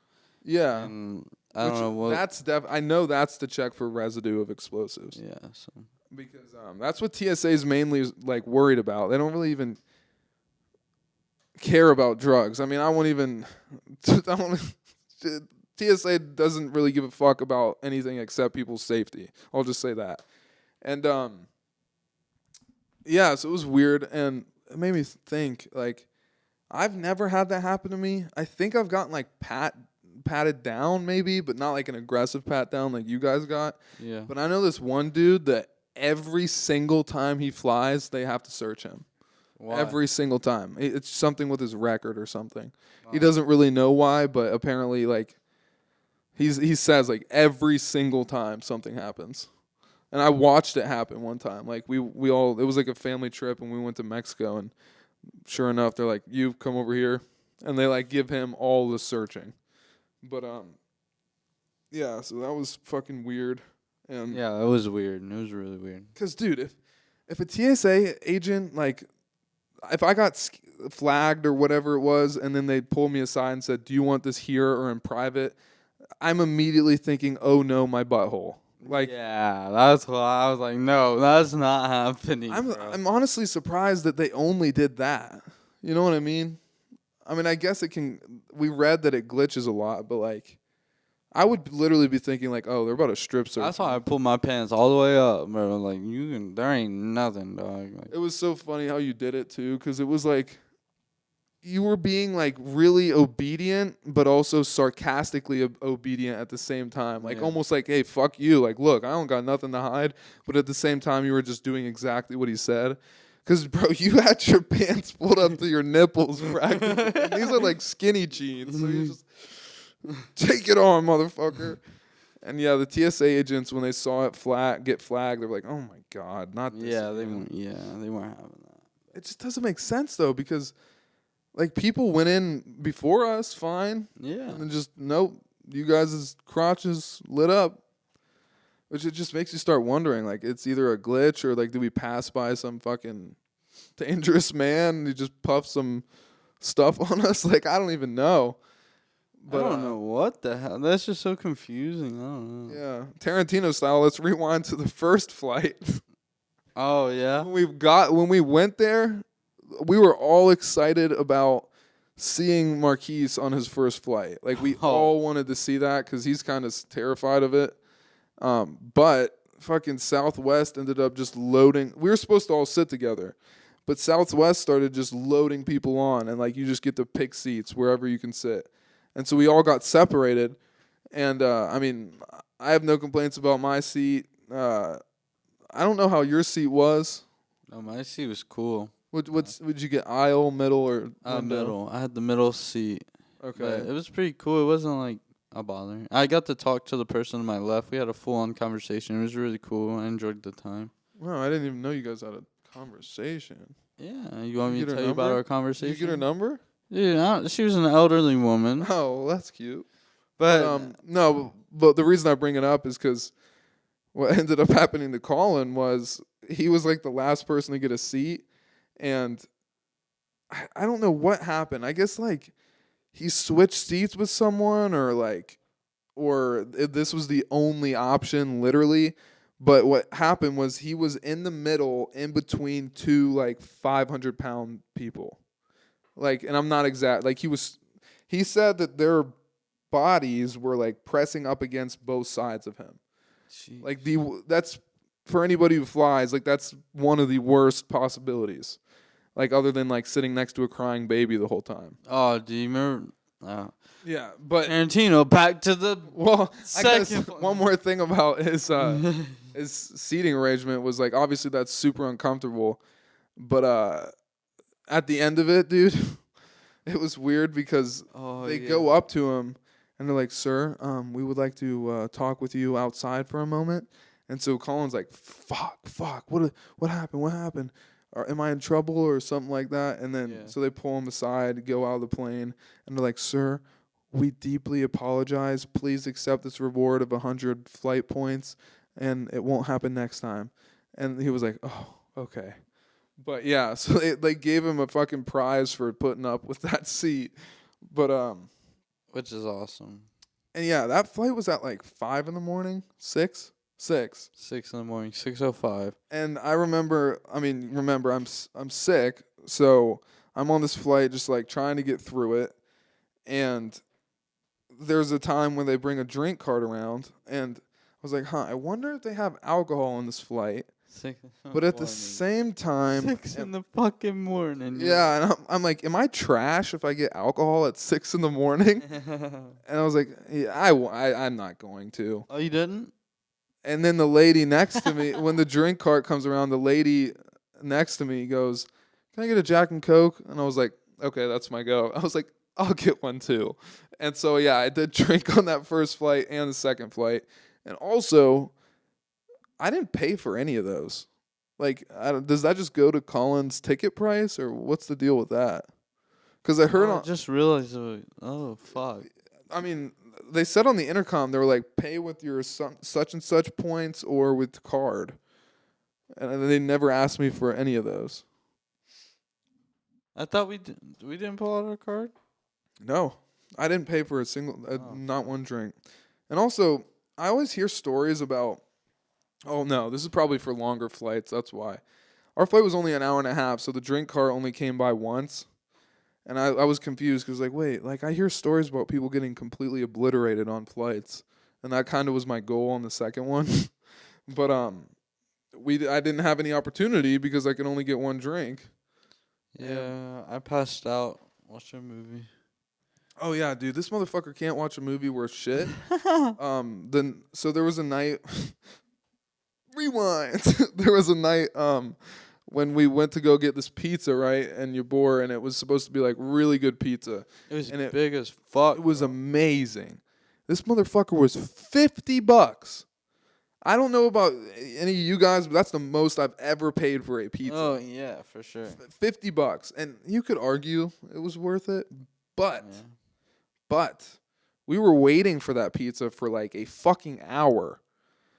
Yeah. And I don't know what. I know that's to check for residue of explosives. Yeah. So. Because that's what TSA is mainly like worried about. They don't really even care about drugs. I mean, TSA doesn't really give a fuck about anything except people's safety. I'll just say that. And yeah, so it was weird, and it made me think, like, I've never had that happen to me. I think I've gotten like patted down maybe, but not like an aggressive pat down like you guys got. Yeah. But I know this one dude that every single time he flies, they have to search him. Why? Every single time. It's something with his record or something. Wow. He doesn't really know why, but apparently like he says like every single time something happens. And I watched it happen one time. Like we all, it was like a family trip, and we went to Mexico, and sure enough, they're like, you come over here, and they like give him all the searching. But yeah, so that was fucking weird. And yeah, it was weird. It was really weird. Cause dude, if a TSA agent, like, if I got flagged or whatever it was, and then they pulled me aside and said, "Do you want this here or in private?" I'm immediately thinking, "Oh no, my butthole." Like, yeah, that's why I was like, no, that's not happening. I'm honestly surprised that they only did that. You know what I mean? I mean, I guess it can. We read that it glitches a lot, but like, I would literally be thinking like, "Oh, they're about to strip search." That's why I pulled my pants all the way up, bro. Like there ain't nothing, dog. Like, It was so funny how you did it too, because it was like you were being like really obedient, but also sarcastically obedient at the same time. Like almost like, "Hey, fuck you!" Like, look, I don't got nothing to hide, but at the same time, you were just doing exactly what he said. Cause bro, you had your pants pulled up to your nipples, practically. And these are like skinny jeans, so you just take it on, motherfucker. And yeah, the TSA agents when they saw it get flagged, they're like, "Oh my god, not this." yeah, again." they weren't having that. It just doesn't make sense though, because like people went in before us, fine, Yeah, and then just nope, you guys' crotches lit up. Which it just makes you start wondering, like, it's either a glitch or, like, did we pass by some fucking dangerous man and he just puffed some stuff on us? Like, I don't even know. But, I don't know what the hell. That's just so confusing. I don't know. Yeah, Tarantino style. Let's rewind to the first flight. Oh yeah. When we went there, we were all excited about seeing Marquise on his first flight. Like, we all wanted to see that because he's kind of terrified of it. But fucking Southwest ended up just loading. We were supposed to all sit together, but Southwest started just loading people on, and like you just get to pick seats wherever you can sit. And so we all got separated. And I mean, I have no complaints about my seat. I don't know how your seat was. No, my seat was cool. Would you get aisle, middle, or window? Middle. I had the middle seat. Okay. But it was pretty cool. It wasn't like a bother. I got to talk to the person on my left. We had a full-on conversation. It was really cool. I enjoyed the time. Wow, I didn't even know you guys had a conversation. Yeah. You want me You to get her tell you about number? our Did conversation? you get her number? Yeah, she was an elderly woman. Oh, that's cute. But No, but the reason I bring it up is because what ended up happening to Colin was he was like the last person to get a seat, and I don't know what happened. I guess like he switched seats with someone, or this was the only option, literally. But what happened was he was in the middle, in between two like 500-pound people. Like, and I'm not exact. Like he said that their bodies were like pressing up against both sides of him. Jeez. Like that's for anybody who flies, like that's one of the worst possibilities. Like other than like sitting next to a crying baby the whole time. Oh, do you remember? Yeah, but Tarantino, back to the I guess second one more thing about his seating arrangement was like obviously that's super uncomfortable, but at the end of it, dude, it was weird because they go up to him and they're like, "Sir, we would like to talk with you outside for a moment." And so Colin's like, "Fuck, what happened? What happened? Am I in trouble or something like that?" And then so they pull him aside, go out of the plane, and they're like, "Sir, we deeply apologize. Please accept this reward of 100 flight points, and it won't happen next time." And he was like, "Oh, okay." But yeah, so they gave him a fucking prize for putting up with that seat. But which is awesome. And yeah, that flight was at like 5 in the morning, 6. 6 in the morning, 6:05. And I remember I'm sick, so I'm on this flight just like trying to get through it. And there's a time when they bring a drink cart around, and I was like, I wonder if they have alcohol on this flight. 6 But at the same time, 6 in the fucking morning. Yeah, and I'm like, am I trash if I get alcohol at 6 in the morning? And I was like, yeah, I'm not going to. Oh, you didn't? And then the lady next to me, when the drink cart comes around, the lady next to me goes, "Can I get a Jack and Coke?" And I was like, okay, that's my go. I was like, I'll get one too. And so, yeah, I did drink on that first flight and the second flight. And also, I didn't pay for any of those. Like, does that just go to Colin's ticket price, or what's the deal with that? Because I heard I just realized, oh, fuck. I mean, they said on the intercom, they were like, pay with your such and such points or with card. And they never asked me for any of those. I thought we didn't pull out our card. No, I didn't pay for a single, Oh, not one drink. And also, I always hear stories about. Oh no, this is probably for longer flights. That's why. Our flight was only an hour and a half, so the drink cart only came by once. And I was confused because, like, wait, like, I hear stories about people getting completely obliterated on flights. And that kind of was my goal on the second one. But, I didn't have any opportunity because I could only get one drink. yeah. I passed out watching a movie. Oh, yeah, dude, this motherfucker can't watch a movie worth shit. So there was a night. Rewind. There was a night, when we went to go get this pizza, right, in Ybor, and it was supposed to be like really good pizza. It was And big as fuck. It was amazing. This motherfucker was $50. I don't know about any of you guys, but that's the most I've ever paid for a pizza. Oh yeah, for sure. $50, and you could argue it was worth it, but Yeah. but we were waiting for that pizza for like a fucking hour.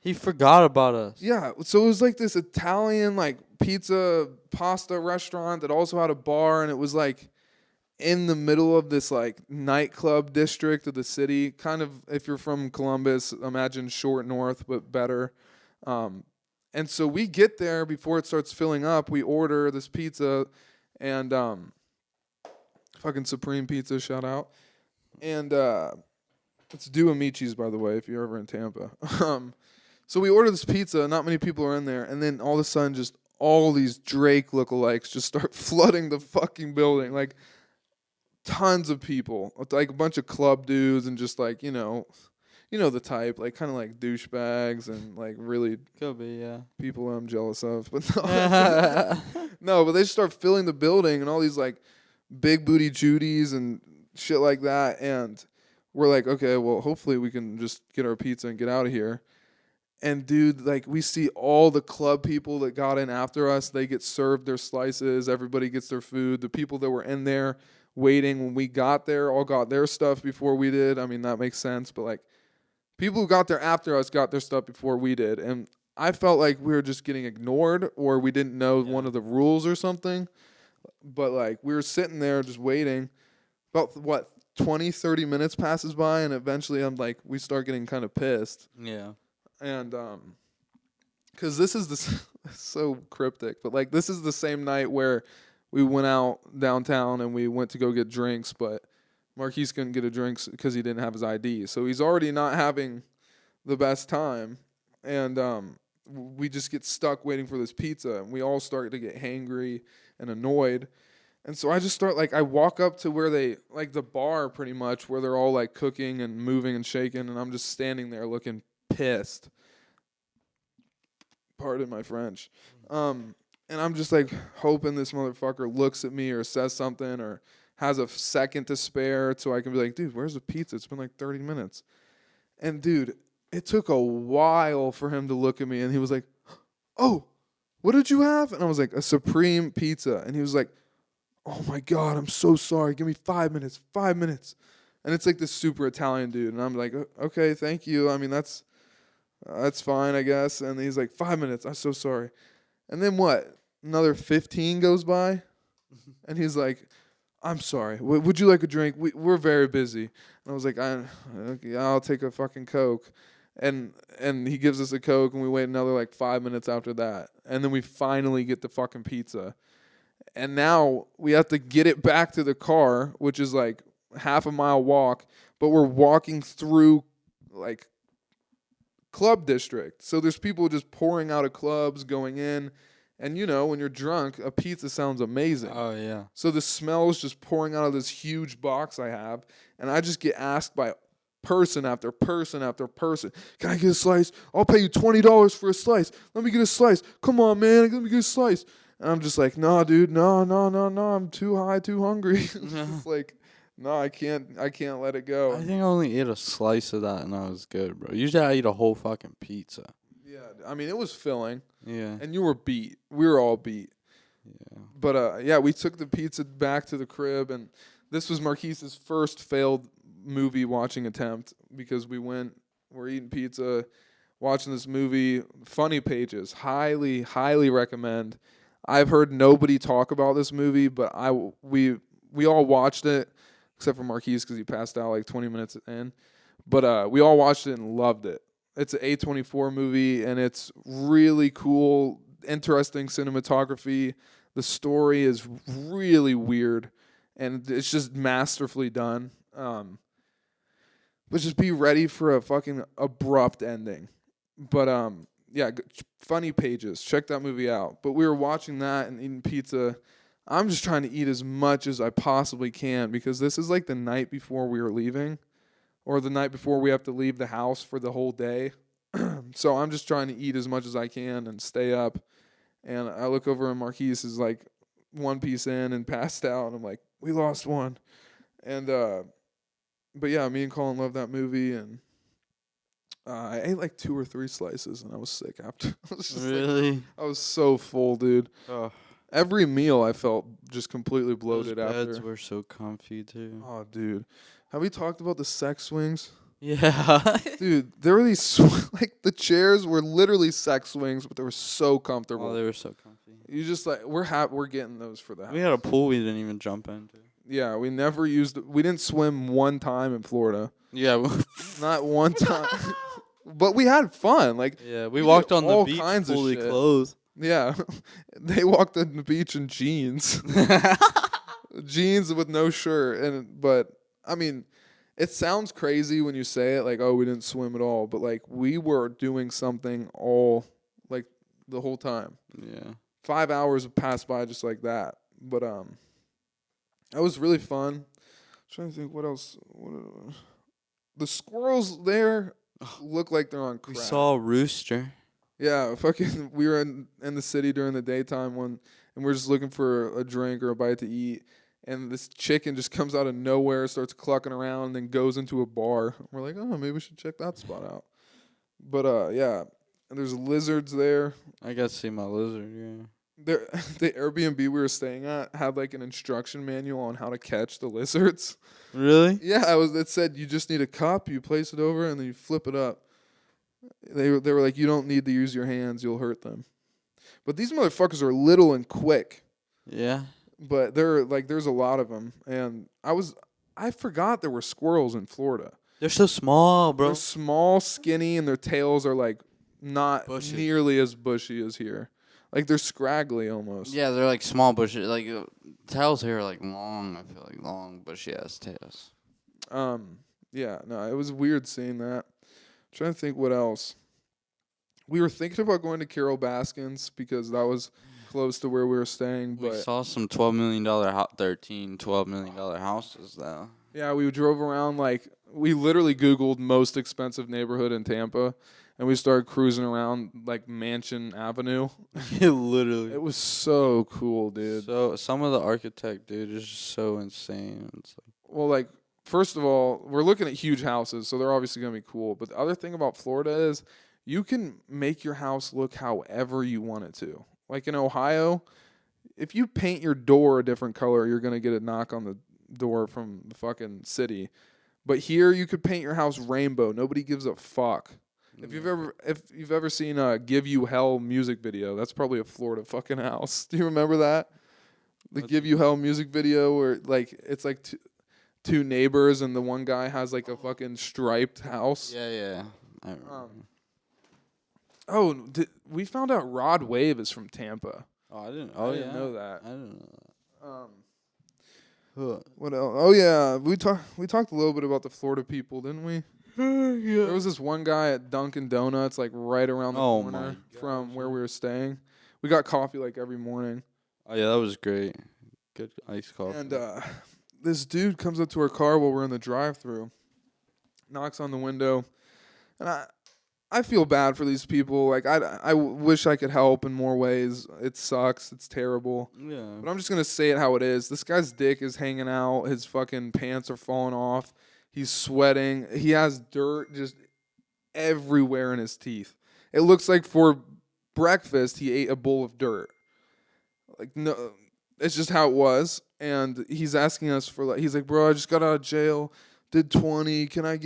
He forgot about us. Yeah, so it was like this Italian like pizza pasta restaurant that also had a bar, and it was like in the middle of this like nightclub district of the city. Kind of, if you're from Columbus, imagine Short North but better. And so we get there before it starts filling up. We order this pizza, and fucking Supreme Pizza, shout out. And it's due Amici's, by the way, if you're ever in Tampa. So we order this pizza, not many people are in there, and then all of a sudden just all these Drake lookalikes just start flooding the fucking building. Like tons of people, like a bunch of club dudes and just like, you know the type, like kind of like douchebags and like really Could be, yeah. people I'm jealous of. But no, no, but they just start filling the building and all these like big booty Judies and shit like that. And we're like, okay, well, hopefully we can just get our pizza and get out of here. And dude, like we see all the club people that got in after us, they get served their slices, everybody gets their food. The people that were in there waiting when we got there all got their stuff before we did. I mean, that makes sense, but like people who got there after us got their stuff before we did. And I felt like we were just getting ignored or we didn't know one of the rules or something. But like we were sitting there just waiting. About 20, 30 minutes passes by, and eventually I'm like, we start getting kind of pissed. Yeah. And because this is so cryptic, but like this is the same night where we went out downtown and we went to go get drinks, but Marquise couldn't get a drink because he didn't have his ID. So he's already not having the best time, and we just get stuck waiting for this pizza, and we all start to get hangry and annoyed. And so I just start I walk up to where they like the bar pretty much where they're all like cooking and moving and shaking, and I'm just standing there looking pissed. Pardon my French. And I'm just like hoping this motherfucker looks at me or says something or has a second to spare so I can be like, dude, where's the pizza? It's been like 30 minutes. And dude, it took a while for him to look at me, and he was like, oh, what did you have? And I was like, a Supreme Pizza. And he was like, oh my God, I'm so sorry. Give me 5 minutes, 5 minutes. And it's like this super Italian dude. And I'm like, okay, thank you. I mean, that's fine, I guess. And he's like, 5 minutes. I'm so sorry. And then what? Another 15 goes by. And he's like, I'm sorry. Would you like a drink? We're very busy. And I was like, okay, I'll take a fucking Coke. And he gives us a Coke, and we wait another like 5 minutes after that. And then we finally get the fucking pizza. And now we have to get it back to the car, which is like half a mile walk, but we're walking through like club district. So there's people just pouring out of clubs, going in. And you know, when you're drunk, a pizza sounds amazing. Oh, yeah. So the smell is just pouring out of this huge box I have. And I just get asked by person after person after person, can I get a slice? I'll pay you $20 for a slice. Let me get a slice. Come on, man. Let me get a slice. And I'm just like, no, dude, no. I'm too high, too hungry. It's like, no, I can't let it go. I think I only ate a slice of that and I was good, bro. Usually I eat a whole fucking pizza. Yeah, I mean, it was filling. Yeah. And you were beat. We were all beat. Yeah. But, yeah, we took the pizza back to the crib, and this was Marquise's first failed movie watching attempt because we're eating pizza, watching this movie, Funny Pages. Highly, highly recommend. I've heard nobody talk about this movie, but we all watched it except for Marquise because he passed out like 20 minutes in. But we all watched it and loved it. It's an A24 movie, and it's really cool, interesting cinematography. The story is really weird, and it's just masterfully done. But just be ready for a fucking abrupt ending. But yeah, Funny Pages. Check that movie out. But we were watching that and eating pizza. I'm just trying to eat as much as I possibly can because this is like the night before we were leaving, or the night before we have to leave the house for the whole day. So I'm just trying to eat as much as I can and stay up. And I look over and Marquise is like one piece in and passed out. And I'm like, we lost one. And, but yeah, me and Colin love that movie. And I ate like 2 or 3 slices and I was sick after. I was just Really? I was so full, dude. Oh, Every meal I felt just completely bloated those beds after. were so comfy too. Oh, dude. Have we talked about the sex swings? Yeah. Dude, there were these like the chairs were literally sex swings, but they were so comfortable. Oh, they were so comfy. You just like we're getting those for the house. We had a pool we didn't even jump into. Yeah, we never used. We didn't swim one time in Florida, Yeah. not one time. But we had fun. Like Yeah, we did walked on the all beach kinds of fully shit. clothed. Yeah, they walked on the beach in jeans, jeans with no shirt. But I mean, it sounds crazy when you say it, like, oh, we didn't swim at all. But like we were doing something all like the whole time. Yeah. 5 hours have passed by just like that. But that was really fun. I'm trying to think what else. The squirrels there look like they're on crack. We saw a rooster. Yeah, fucking. We were in the city during the daytime and we're just looking for a drink or a bite to eat, and this chicken just comes out of nowhere, starts clucking around, and then goes into a bar. We're like, oh, maybe we should check that spot out. But yeah, and there's lizards there. I got to see my lizard, yeah. There, the Airbnb we were staying at had like an instruction manual on how to catch the lizards. Really? Yeah, it said you just need a cup, you place it over, and then you flip it up. They were like, you don't need to use your hands, you'll hurt them. But these motherfuckers are little and quick. Yeah. But there's a lot of them, and I forgot there were squirrels in Florida. They're so small, bro. They're small, skinny, and their tails are like not Bushy. nearly as bushy as here. Like they're scraggly almost. Yeah, they're like small bushes. Like tails here are like long. I feel like long bushy ass tails. Yeah, no, it was weird seeing that. Trying to think what else. We were thinking about going to Carol Baskin's because that was close to where we were staying. We But saw some $12 million, $12 million houses though. yeah, we drove around we literally Googled most expensive neighborhood in Tampa, and we started cruising around like Mansion Avenue. Yeah, literally. It was so cool, dude. So some of the architect, dude, is just so insane. It's like, Well, like, first of all, we're looking at huge houses, so they're obviously going to be cool. But the other thing about Florida is you can make your house look however you want it to. Like in Ohio, if you paint your door a different color, you're going to get a knock on the door from the fucking city. But here, you could paint your house rainbow. Nobody gives a fuck. If you've ever seen a "Give You Hell" music video, that's probably a Florida fucking house. Do you remember that? The "Give You Hell" music video, where like it's like two neighbors and the one guy has like a fucking striped house. yeah. I remember. We found out Rod Wave is from Tampa. I didn't know that. I didn't know that. What else? Oh yeah, we talked a little bit about the Florida people, didn't we? Yeah. There was this one guy at Dunkin' Donuts, like right around the corner from where we were staying. We got coffee like every morning. Oh yeah, that was great. Good iced coffee. And this dude comes up to our car while we're in the drive-thru, knocks on the window, and I feel bad for these people. Like I wish I could help in more ways. It sucks. It's terrible. Yeah. But I'm just gonna say it how it is. This guy's dick is hanging out. His fucking pants are falling off. He's sweating. He has dirt just everywhere in his teeth. It looks like for breakfast he ate a bowl of dirt. Like no, it's just how it was. And he's asking us for he's like, bro, I just got out of jail, did 20. Can I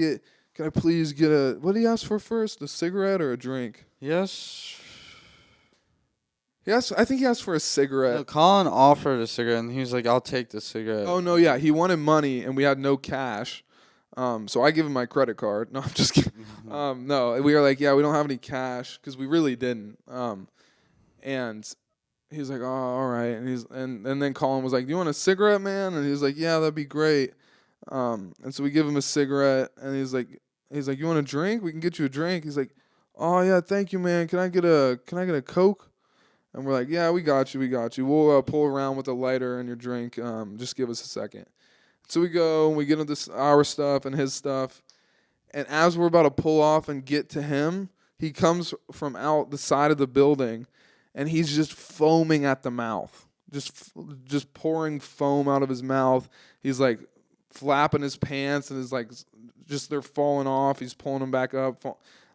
please get what did he ask for first? A cigarette or a drink? Yes. I think he asked for a cigarette. No, Colin offered a cigarette, and he was like, "I'll take the cigarette." Oh no, yeah, he wanted money, and we had no cash. So I give him my credit card. No, I'm just kidding. No, we were like, yeah, we don't have any cash because we really didn't. And he's like, oh, all right. And then Colin was like, do you want a cigarette, man? And he was like, yeah, that'd be great. And so we give him a cigarette, and he's like, you want a drink? We can get you a drink. He's like, oh yeah, thank you, man. Can I get a Coke? And we're like, yeah, we got you. We'll pull around with a lighter and your drink. Just give us a second. So we go and we get into our stuff and his stuff. And as we're about to pull off and get to him, he comes from out the side of the building, and he's just foaming at the mouth, just pouring foam out of his mouth. He's like flapping his pants, and is like just they're falling off. He's pulling them back up,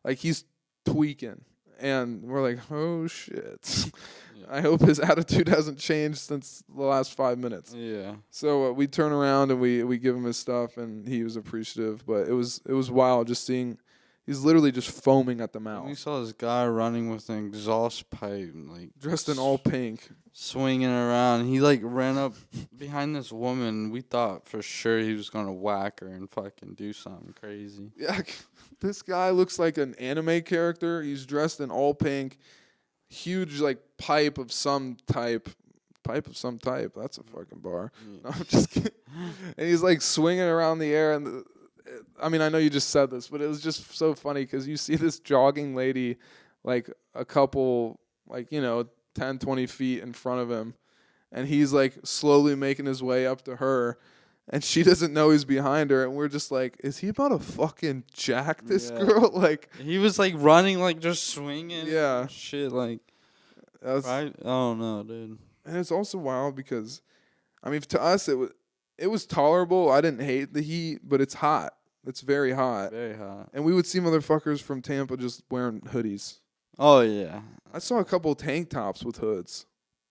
like he's tweaking. And we're like, oh shit. I hope his attitude hasn't changed since the last 5 minutes. Yeah. So we turn around and we give him his stuff, and he was appreciative. But it was wild just seeing. He's literally just foaming at the mouth. We saw this guy running with an exhaust pipe, like dressed in all pink, swinging around. He like ran up behind this woman. We thought for sure he was gonna whack her and fucking do something crazy. Yeah, this guy looks like an anime character. He's dressed in all pink, huge like pipe of some type. That's a fucking bar. Yeah. No, I'm just kidding. And he's like swinging around the air, and I mean, I know you just said this, but it was just so funny because you see this jogging lady like a couple, like, 10, 20 feet in front of him, and he's like slowly making his way up to her, and she doesn't know he's behind her, and we're just like, is he about to fucking jack this girl? Like, he was like running, like just swinging. Yeah. Shit, like, right? I don't know, dude. And it's also wild because, I mean, to us it was tolerable. I didn't hate the heat, but it's hot. It's very hot. Very hot. And we would see motherfuckers from Tampa just wearing hoodies. Oh yeah. I saw a couple tank tops with hoods,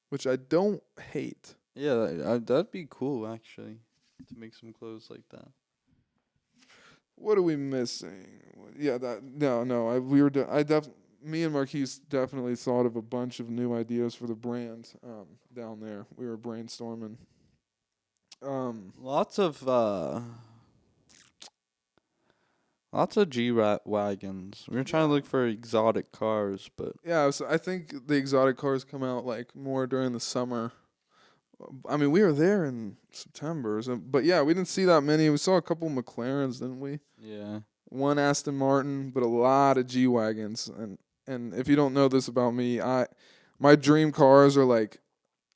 which I don't hate. Yeah, that'd be cool actually, to make some clothes like that. What are we missing? Yeah, me and Marquise definitely thought of a bunch of new ideas for the brand down there. We were brainstorming. Lots of G-Wagons. We were trying to look for exotic cars, but yeah, so I think the exotic cars come out like more during the summer. I mean, we were there in September, but yeah, we didn't see that many. We saw a couple McLarens, didn't we? yeah. One Aston Martin, but a lot of G-Wagons. And if you don't know this about me, my dream cars are like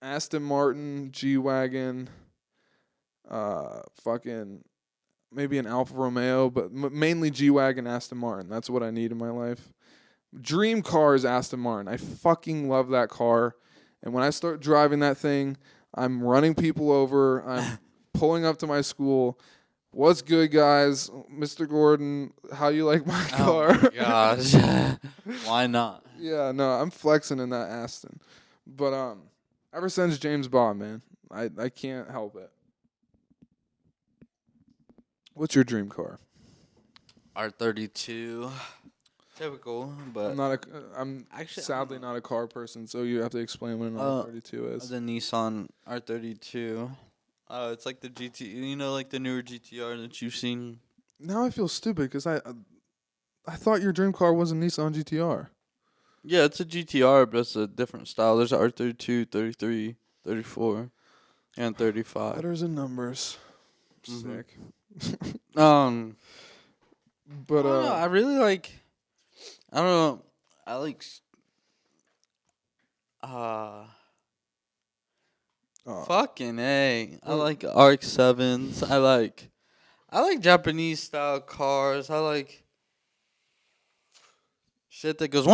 Aston Martin, G-Wagon, fucking maybe an Alfa Romeo, but mainly G-Wagon, Aston Martin. That's what I need in my life. Dream car is Aston Martin. I fucking love that car. And when I start driving that thing, I'm running people over. I'm pulling up to my school. What's good, guys? Mr. Gordon, how you like my car? Oh my gosh. Why not? Yeah, no, I'm flexing in that Aston. But ever since James Bond, man, I can't help it. What's your dream car? R32. Typical, but I'm actually sadly not a car person, so you have to explain what an R32 is. The Nissan R32. It's like the GT, like the newer GTR that you've seen. Now I feel stupid because I thought your dream car was a Nissan GTR. Yeah, it's a GTR, but it's a different style. There's R32, 33, 34, and 35. Letters and numbers. Mm-hmm. Sick. But I really like. I don't know. I like. Fucking A. I like RX-7s. I like Japanese style cars. I like shit that goes with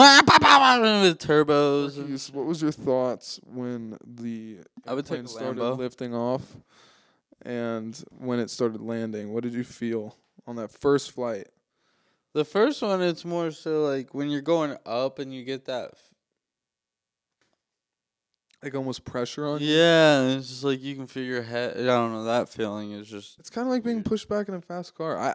turbos. What was your thoughts when the airplane started lifting off and when it started landing? What did you feel on that first flight? The first one, it's more so like when you're going up and you get that like almost pressure on you? Yeah, it's just like you can feel your head. I don't know, that feeling is just. It's kind of like being pushed back in a fast car.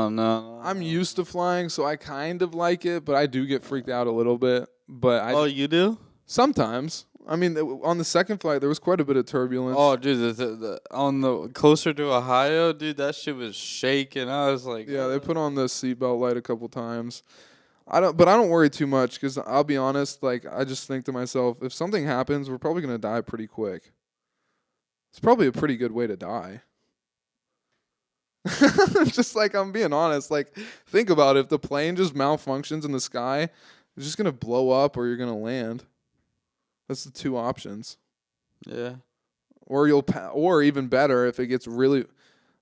No. I'm used to flying, so I kind of like it, but I do get freaked out a little bit. But you do? Sometimes. I mean, on the second flight, there was quite a bit of turbulence. Oh, dude, the on the closer to Ohio, dude, that shit was shaking. I was like, Yeah, they put on the seatbelt light a couple times. But I don't worry too much because I'll be honest. Like, I just think to myself, if something happens, we're probably gonna die pretty quick. It's probably a pretty good way to die. Just like I'm being honest. Like, think about it. If the plane just malfunctions in the sky, it's just gonna blow up or you're gonna land. That's the two options. yeah. Or or even better, if it gets really.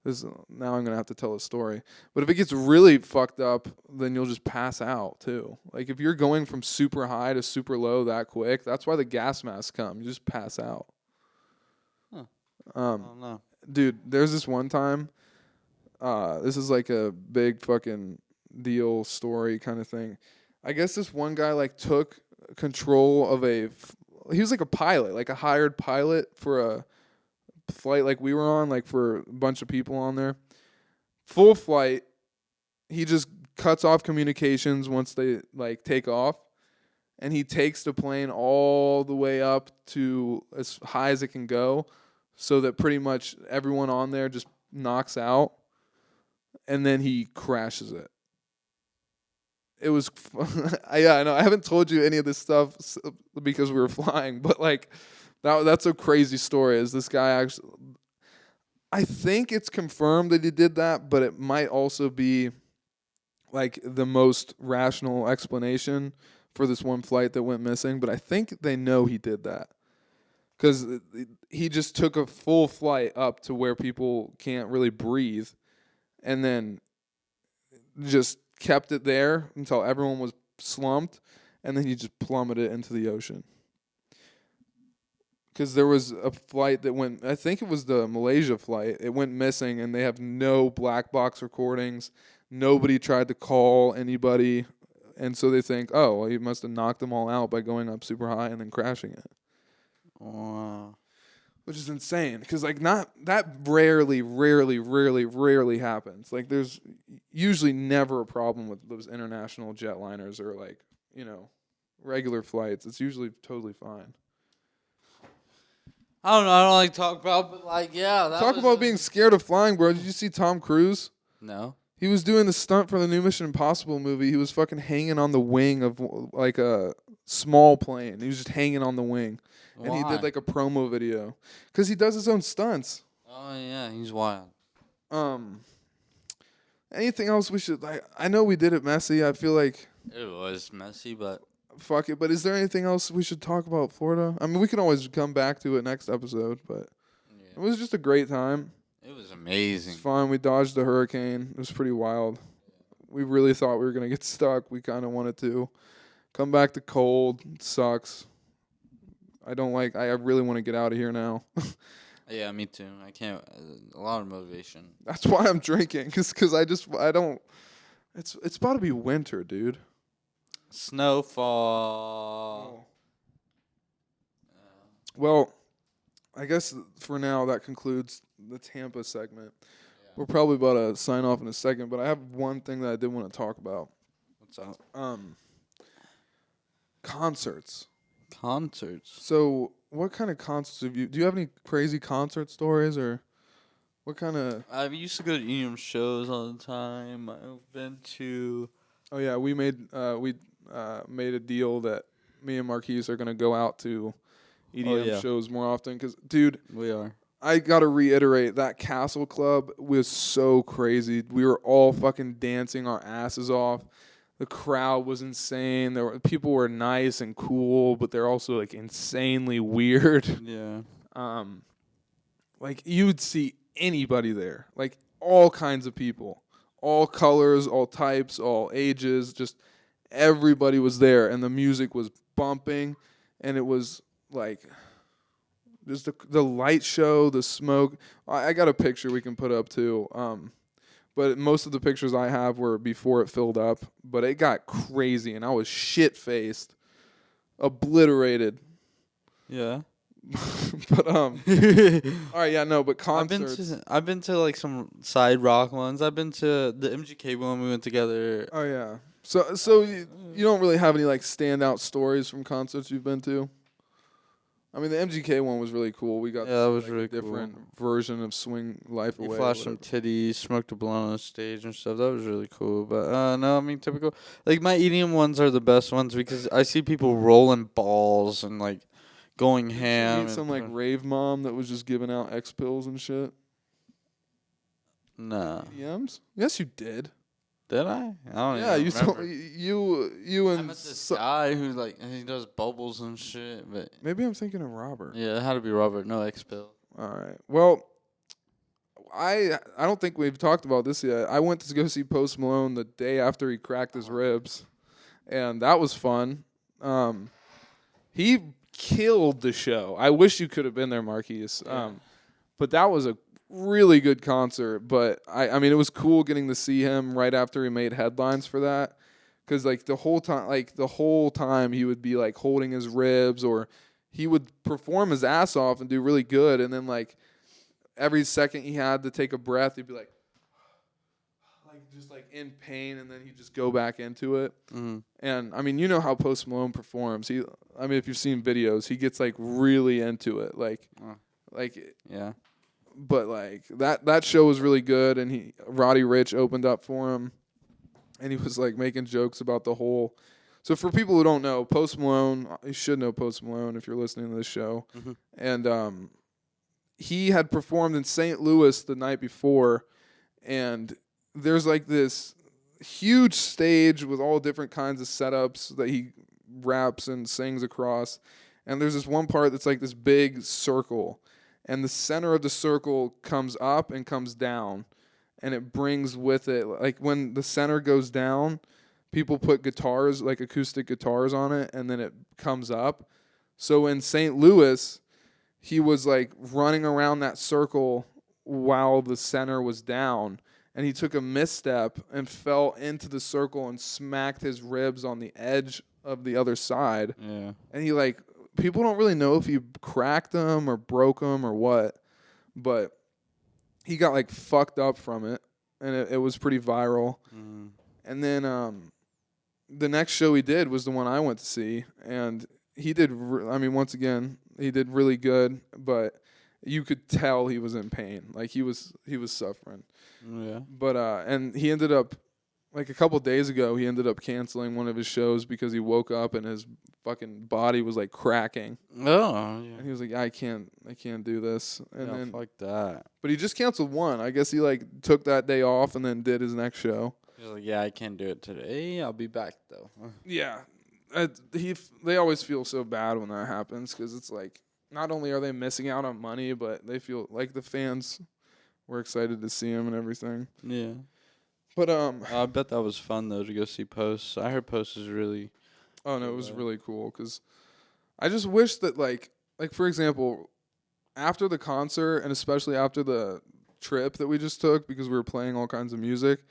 Now I'm gonna have to tell a story. But if it gets really fucked up, then you'll just pass out too. Like if you're going from super high to super low that quick, that's why the gas masks come. You just pass out. Huh. I don't know. Dude, there's this one time. This is like a big fucking deal story kind of thing. I guess this one guy like took control of he was like a pilot, like a hired pilot for a flight like we were on, like for a bunch of people on there. Full flight, he just cuts off communications once they like take off, and he takes the plane all the way up to as high as it can go, so that pretty much everyone on there just knocks out, and then he crashes it. It was, yeah, I know. I haven't told you any of this stuff because we were flying, but like, that's a crazy story. Is this guy actually? I think it's confirmed that he did that, but it might also be like the most rational explanation for this one flight that went missing. But I think they know he did that because he just took a full flight up to where people can't really breathe, and then just kept it there until everyone was slumped, and then he just plummeted into the ocean. Because there was a flight that went, I think it was the Malaysia flight, it went missing, and they have no black box recordings. Nobody tried to call anybody, and so they think, oh, well, he must have knocked them all out by going up super high and then crashing it. Wow. Which is insane, because like not that rarely happens. Like there's usually never a problem with those international jetliners or like, regular flights. It's usually totally fine. I don't know. I don't like to talk about, but like, yeah. Talk about being scared of flying, bro. Did you see Tom Cruise? No. He was doing the stunt for the new Mission Impossible movie. He was fucking hanging on the wing of like a small plane. He was just hanging on the wing. Why? And he did like a promo video. Because he does his own stunts. Oh, yeah. He's wild. Anything else we should, like, I know we did it messy. I feel like. It was messy, but. Fuck it. But is there anything else we should talk about Florida? I mean, we can always come back to it next episode, but it was just a great time. It was amazing. It's fun. We dodged the hurricane. It was pretty wild. We really thought we were going to get stuck. We kind of wanted to. Come back to cold. It sucks. I really want to get out of here now. Yeah, me too. I can't. A lot of motivation. That's why I'm drinking. Because I don't. It's about to be winter, dude. Snowfall. Well, I guess for now that concludes the Tampa segment. Yeah. We're probably about to sign off in a second, but I have one thing that I did want to talk about. What's up? Concerts. Concerts. So, what kind of concerts do you have any crazy concert stories, or what kind of? I used to go to EDM shows all the time. I've been to. Oh yeah, we made a deal that me and Marquise are gonna go out to EDM shows more often. Cause, dude, we are. I gotta reiterate that Castle Club was so crazy. We were all fucking dancing our asses off. The crowd was insane. People were nice and cool, but they're also like insanely weird. Yeah. Like you would see anybody there, like all kinds of people, all colors, all types, all ages, just everybody was there, and the music was bumping, and it was like just the light show, the smoke. I got a picture we can put up too. But most of the pictures I have were before it filled up. But it got crazy, and I was shit-faced, obliterated. Yeah. But all right, yeah, no, but concerts. I've been to like some side rock ones. I've been to the MGK one. We went together. Oh yeah. So you don't really have any like standout stories from concerts you've been to? I mean, the MGK one was really cool. We got Yeah, that was like, really a different cool. version of Swing Life You Away. flashed some titties, smoked a blunt on the stage and stuff. That was really cool. But no, I mean typical. Like my EDM ones are the best ones because I see people rolling balls and like going Didn't ham. you meet some like rave mom that was just giving out X pills and shit? Nah. EDMs? Yes, you did. Did I? I don't Yeah, even you remember. told you I and met this guy who like he does bubbles and shit. But maybe I'm thinking of Robert. yeah, it had to be Robert. No X pill. All right. Well, I don't think we've talked about this yet. I went to go see Post Malone the day after he cracked his ribs, and that was fun. He killed the show. I wish you could have been there, Marquise. Yeah. But that was a really good concert. But I mean, it was cool getting to see him right after he made headlines for that, because like the whole time he would be like holding his ribs, or he would perform his ass off and do really good, and then like every second he had to take a breath, he'd be like just like in pain, and then he'd just go back into it. Mm-hmm. And I mean, you know how Post Malone performs. I mean, if you've seen videos, he gets like really into it, like Yeah. But like that show was really good, and Roddy Ricch opened up for him, and he was like making jokes about the whole. So for people who don't know, Post Malone, you should know Post Malone if you're listening to this show, and he had performed in St. Louis the night before, and there's like this huge stage with all different kinds of setups that he raps and sings across, and there's this one part that's like this big circle, and the center of the circle comes up and comes down, and it brings with it, like when the center goes down, people put guitars, like acoustic guitars on it, and then it comes up. So in St. Louis, he was like running around that circle while the center was down, and he took a misstep and fell into the circle and smacked his ribs on the edge of the other side. Yeah. And he like, people don't really know if he cracked them or broke them or what, but he got like fucked up from it, and it was pretty viral. And then the next show he did was the one I went to see, and he did. I mean, once again, he did really good, but you could tell he was in pain. Like he was suffering. Yeah. But and he ended up, like a couple days ago, he ended up canceling one of his shows because he woke up and his fucking body was like cracking. Oh. And he was like, I can't do this. And then fuck that. But he just canceled one. I guess he like took that day off and then did his next show. He's like, yeah, I can't do it today. I'll be back though. Yeah. They always feel so bad when that happens, because it's like, not only are they missing out on money, but they feel like the fans were excited to see him and everything. Yeah. But I bet that was fun though to go see Post. I heard Post is really. Oh no, it was really cool, because I just wish that like for example, after the concert, and especially after the trip that we just took, because we were playing all kinds of music,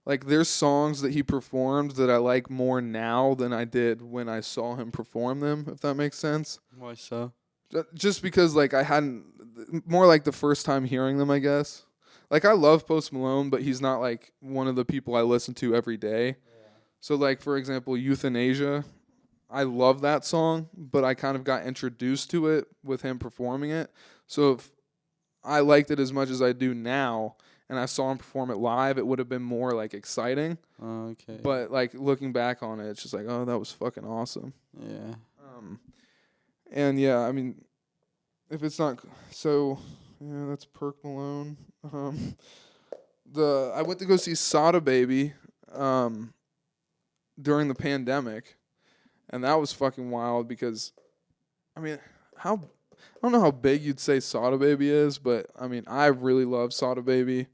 like there's songs that he performed that I like more now than I did when I saw him perform them, if that makes sense. Why so? Just because like I hadn't, more like the first time hearing them, I guess. Like I love Post Malone, but he's not like one of the people I listen to every day. Yeah. So like for example, Euthanasia, I love that song, but I kind of got introduced to it with him performing it. So if I liked it as much as I do now, and I saw him perform it live, it would have been more like exciting. Okay. But like looking back on it, it's just like, oh, that was fucking awesome. Yeah. And yeah, I mean, if it's not so, yeah, that's Perk Malone. I went to go see Sada Baby during the pandemic, and that was fucking wild, because I mean, I don't know how big you'd say Sada Baby is, but I mean, I really love Sada Baby,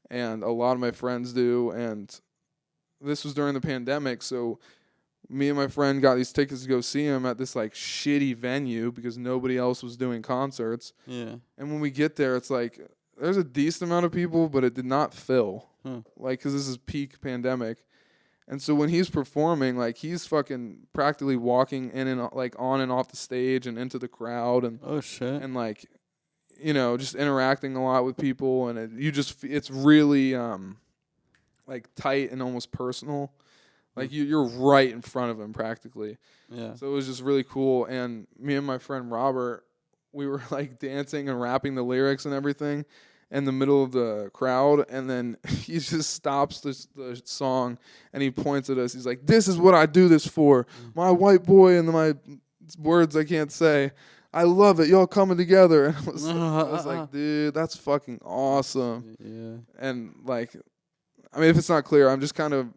and a lot of my friends do, and this was during the pandemic, so me and my friend got these tickets to go see him at this like shitty venue because nobody else was doing concerts. Yeah. And when we get there, it's like there's a decent amount of people, but it did not fill. Like, because this is peak pandemic. And so when he's performing, like he's fucking practically walking in and like on and off the stage and into the crowd, and oh shit, and like, you know, just interacting a lot with people, and it's really like tight and almost personal. Like you're right in front of him practically. Yeah. So it was just really cool. And me and my friend Robert, we were like dancing and rapping the lyrics and everything in the middle of the crowd. And then he just stops the song and he points at us. He's like, "This is what I do this for. My white boy and my words I can't say. I love it. Y'all coming together." And I was like, dude, that's fucking awesome. Yeah. And like, I mean, if it's not clear, I'm just kind of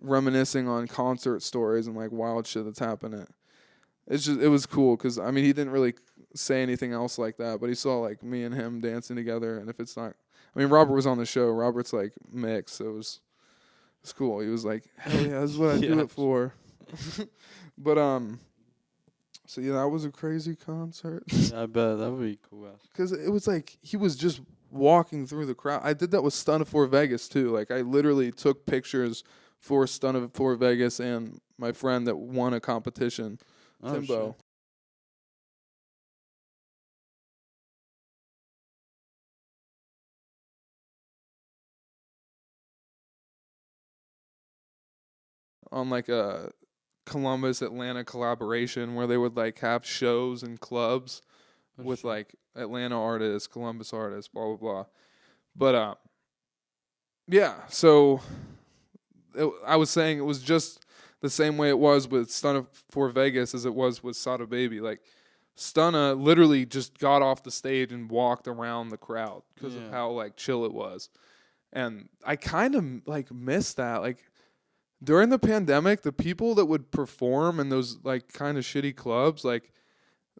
reminiscing on concert stories and like wild shit that's happening. It was cool because I mean he didn't really say anything else like that, but he saw like me and him dancing together. And if it's not, I mean Robert was on the show. Robert's like mixed, so it's cool. He was like, "Hell yeah, this is what I do it for." But so yeah, that was a crazy concert. Yeah, I bet that would be cool. Because it was like he was just walking through the crowd. I did that with Stunt of For Vegas too. Like I literally took pictures for Stunt of For Vegas and my friend that won a competition, Timbo. Shit. On like a Columbus Atlanta collaboration where they would like have shows and clubs with like Atlanta artists, Columbus artists, blah blah blah. But yeah, so I was saying it was just the same way it was with Stunna for Vegas as it was with Sada Baby. Like Stunna literally just got off the stage and walked around the crowd because of how like chill it was. And I kind of like missed that. Like during the pandemic, the people that would perform in those like kind of shitty clubs, like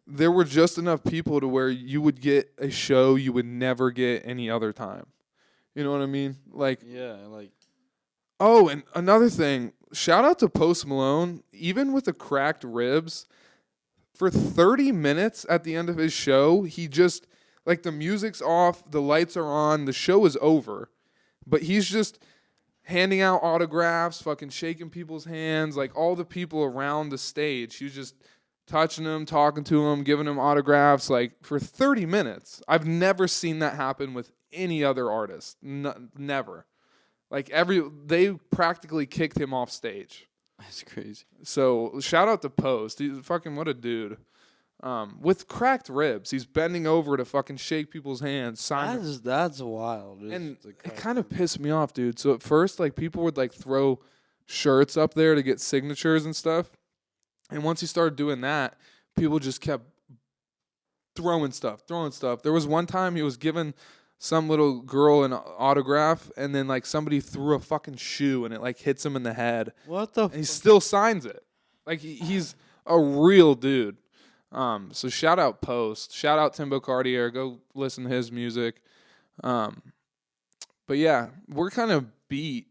there were just enough people to where you would get a show you would never get any other time. You know what I mean? Like oh, and another thing, shout out to Post Malone, even with the cracked ribs, for 30 minutes at the end of his show, he just like the music's off, the lights are on, the show is over, but he's just handing out autographs, fucking shaking people's hands, like all the people around the stage. He was just touching them, talking to them, giving them autographs, like for 30 minutes. I've never seen that happen with any other artist. Never. Like they practically kicked him off stage. That's crazy. So shout out to Post. He's fucking what a dude. With cracked ribs, he's bending over to fucking shake people's hands. That's wild. And it kind of pissed me off, dude. So at first, like people would like throw shirts up there to get signatures and stuff. And once he started doing that, people just kept throwing stuff. There was one time he was giving some little girl an autograph, and then like somebody threw a fucking shoe and it like hits him in the head. What the? And he still signs it. Like he's a real dude. So shout out Post, shout out Timbo Cartier. Go listen to his music. But yeah, we're kind of beat.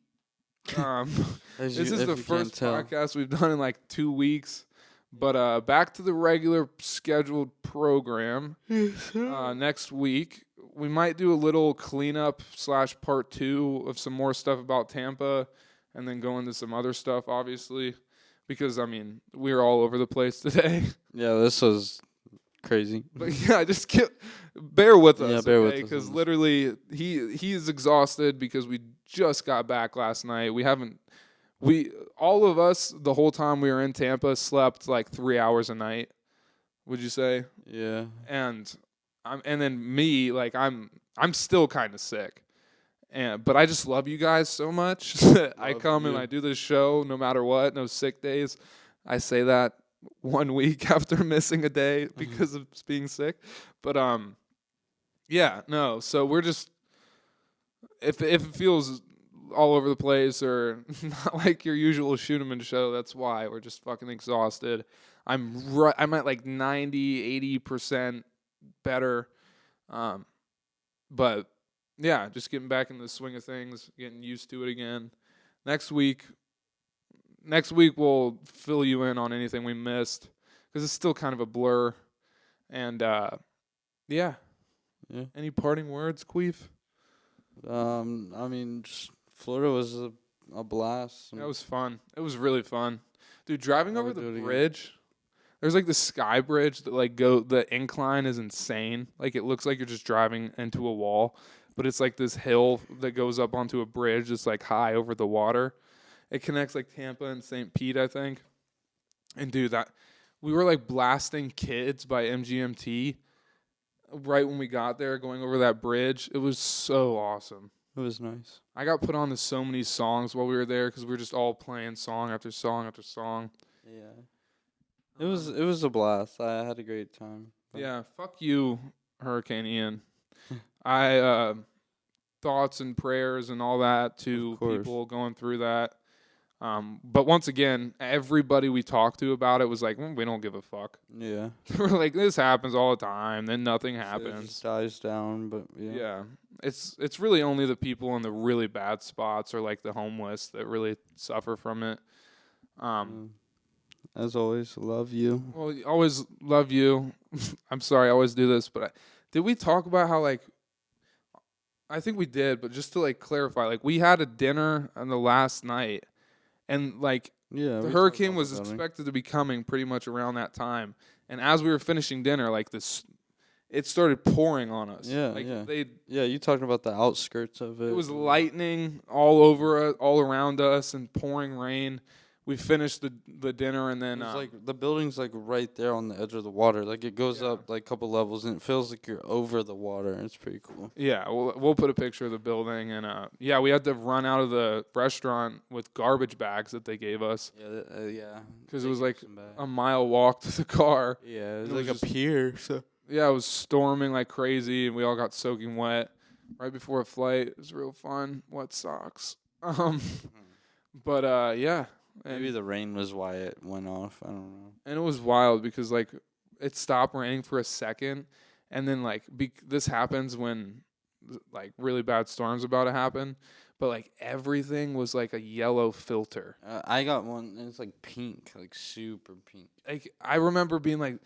This is the first podcast we've done in like 2 weeks. But back to the regular scheduled program. Next week, we might do a little cleanup / part 2 of some more stuff about Tampa, and then go into some other stuff, obviously, because I mean we're all over the place today. Yeah, this was crazy. But yeah, just bear with us, yeah, bear with us, because literally he's exhausted because we just got back last night. All of us the whole time we were in Tampa slept like 3 hours a night. Would you say? Yeah. And then me, like I'm still kind of sick, but I just love you guys so much. I come and I do this show no matter what, no sick days. I say that 1 week after missing a day because of being sick, but yeah, no. So we're just if it feels all over the place or not like your usual Scheuneman show, that's why we're just fucking exhausted. I'm at like 90-80% better, but yeah, just getting back in the swing of things, getting used to it again. Next week we'll fill you in on anything we missed because it's still kind of a blur. And yeah. Any parting words, Queef? I mean, just Florida was a blast. That was fun. It was really fun, dude. Driving over the bridge. There's like the sky bridge that like the incline is insane. Like it looks like you're just driving into a wall, but it's like this hill that goes up onto a bridge that's like high over the water. It connects like Tampa and St. Pete, I think. And dude, that we were like blasting Kids by MGMT right when we got there, going over that bridge. It was so awesome. It was nice. I got put on to so many songs while we were there because we were just all playing song after song after song. Yeah. It was a blast. I had a great time. Yeah, fuck you, Hurricane Ian. I thoughts and prayers and all that to people going through that. But once again, everybody we talked to about it was like, we don't give a fuck. Yeah. We're like, this happens all the time. Then nothing It happens. just dies down, but yeah. Yeah. It's really only the people in the really bad spots or like the homeless that really suffer from it. As always, love you. Well, always love you. I'm sorry, I always do this, but did we talk about how like I think we did, but just to like clarify, like we had a dinner on the last night, and like Yeah, the hurricane was expected to be coming pretty much around that time, and as we were finishing dinner, like it started pouring on us. Yeah, like yeah. You talking about the outskirts of it? It was lightning all over us, all around us, and pouring rain. We finished the dinner, and then it's like the building's like right there on the edge of the water. Like it goes up like a couple levels, and it feels like you're over the water. It's pretty cool. Yeah, we'll put a picture of the building, and yeah, we had to run out of the restaurant with garbage bags that they gave us. Yeah. Because it was like a mile walk to the car. Yeah, it was like like a pier. So yeah, it was storming like crazy, and we all got soaking wet right before a flight. It was real fun. Wet socks. But yeah. Maybe the rain was why it went off. I don't know. And it was wild because like it stopped raining for a second, and then like this happens when like really bad storms about to happen, but like everything was like a yellow filter. I got one, and it's like pink, like super pink. Like I remember being like,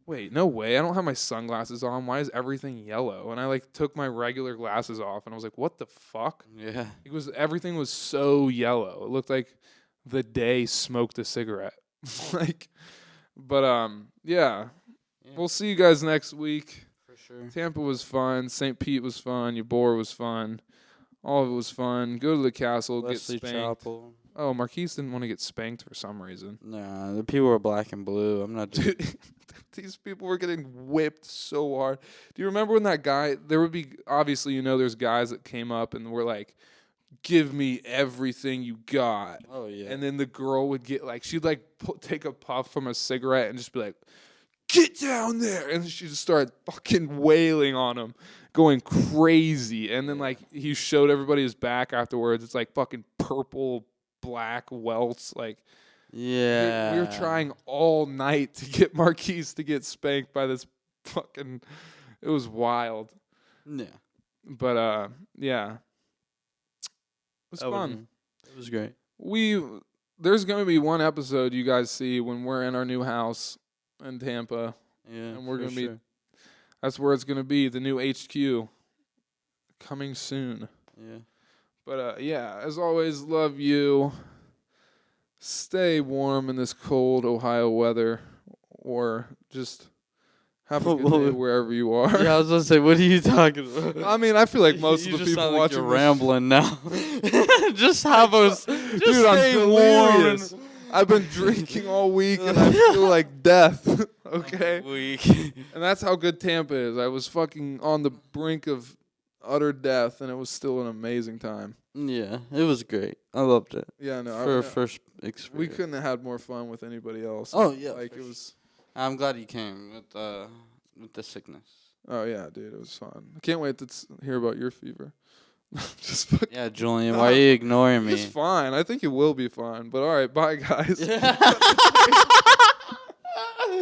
wait, no way, I don't have my sunglasses on. Why is everything yellow? And I like took my regular glasses off, and I was like, what the fuck? Yeah. Everything was so yellow. It looked like the day smoked a cigarette. Yeah. We'll see you guys next week. For sure. Tampa was fun. St. Pete was fun. Ybor was fun. All of it was fun. Go to the castle, Wesley get spanked. Chapel. Oh, Marquise didn't want to get spanked for some reason. Nah, the people were black and blue. I'm not. These people were getting whipped so hard. Do you remember when that guy? There would be obviously, there's guys that came up and were like, give me everything you got. Oh, yeah. And then the girl would get like, she'd like take a puff from a cigarette and just be like, get down there. And she'd just start fucking wailing on him, going crazy. And then like he showed everybody his back afterwards. It's like fucking purple, black welts. Like, yeah. we were trying all night to get Marquise to get spanked by this fucking, it was wild. Yeah. But yeah. It was fun. It was great. There's going to be one episode you guys see when we're in our new house in Tampa. Yeah, and we're going to be, that's where it's going to be, the new HQ coming soon. Yeah. But yeah, as always, love you. Stay warm in this cold Ohio weather, or just have a good day wherever you are. Yeah, I was going to say, what are you talking about? I mean, I feel like most of the people sound like watching you're rambling now. Just have us. Just Dude, stay I'm delirious. I've been drinking all week, and I feel like death. Okay? And that's how good Tampa is. I was fucking on the brink of utter death, and it was still an amazing time. Yeah, it was great. I loved it. Yeah, no. For our first experience. We couldn't have had more fun with anybody else. Oh, yeah. Like, it was... I'm glad you came with the sickness. Oh, yeah, dude. It was fun. I can't wait to hear about your fever. Just fucking... Yeah, Julian, why are you ignoring me? It's fine. I think it will be fine. But all right, bye, guys.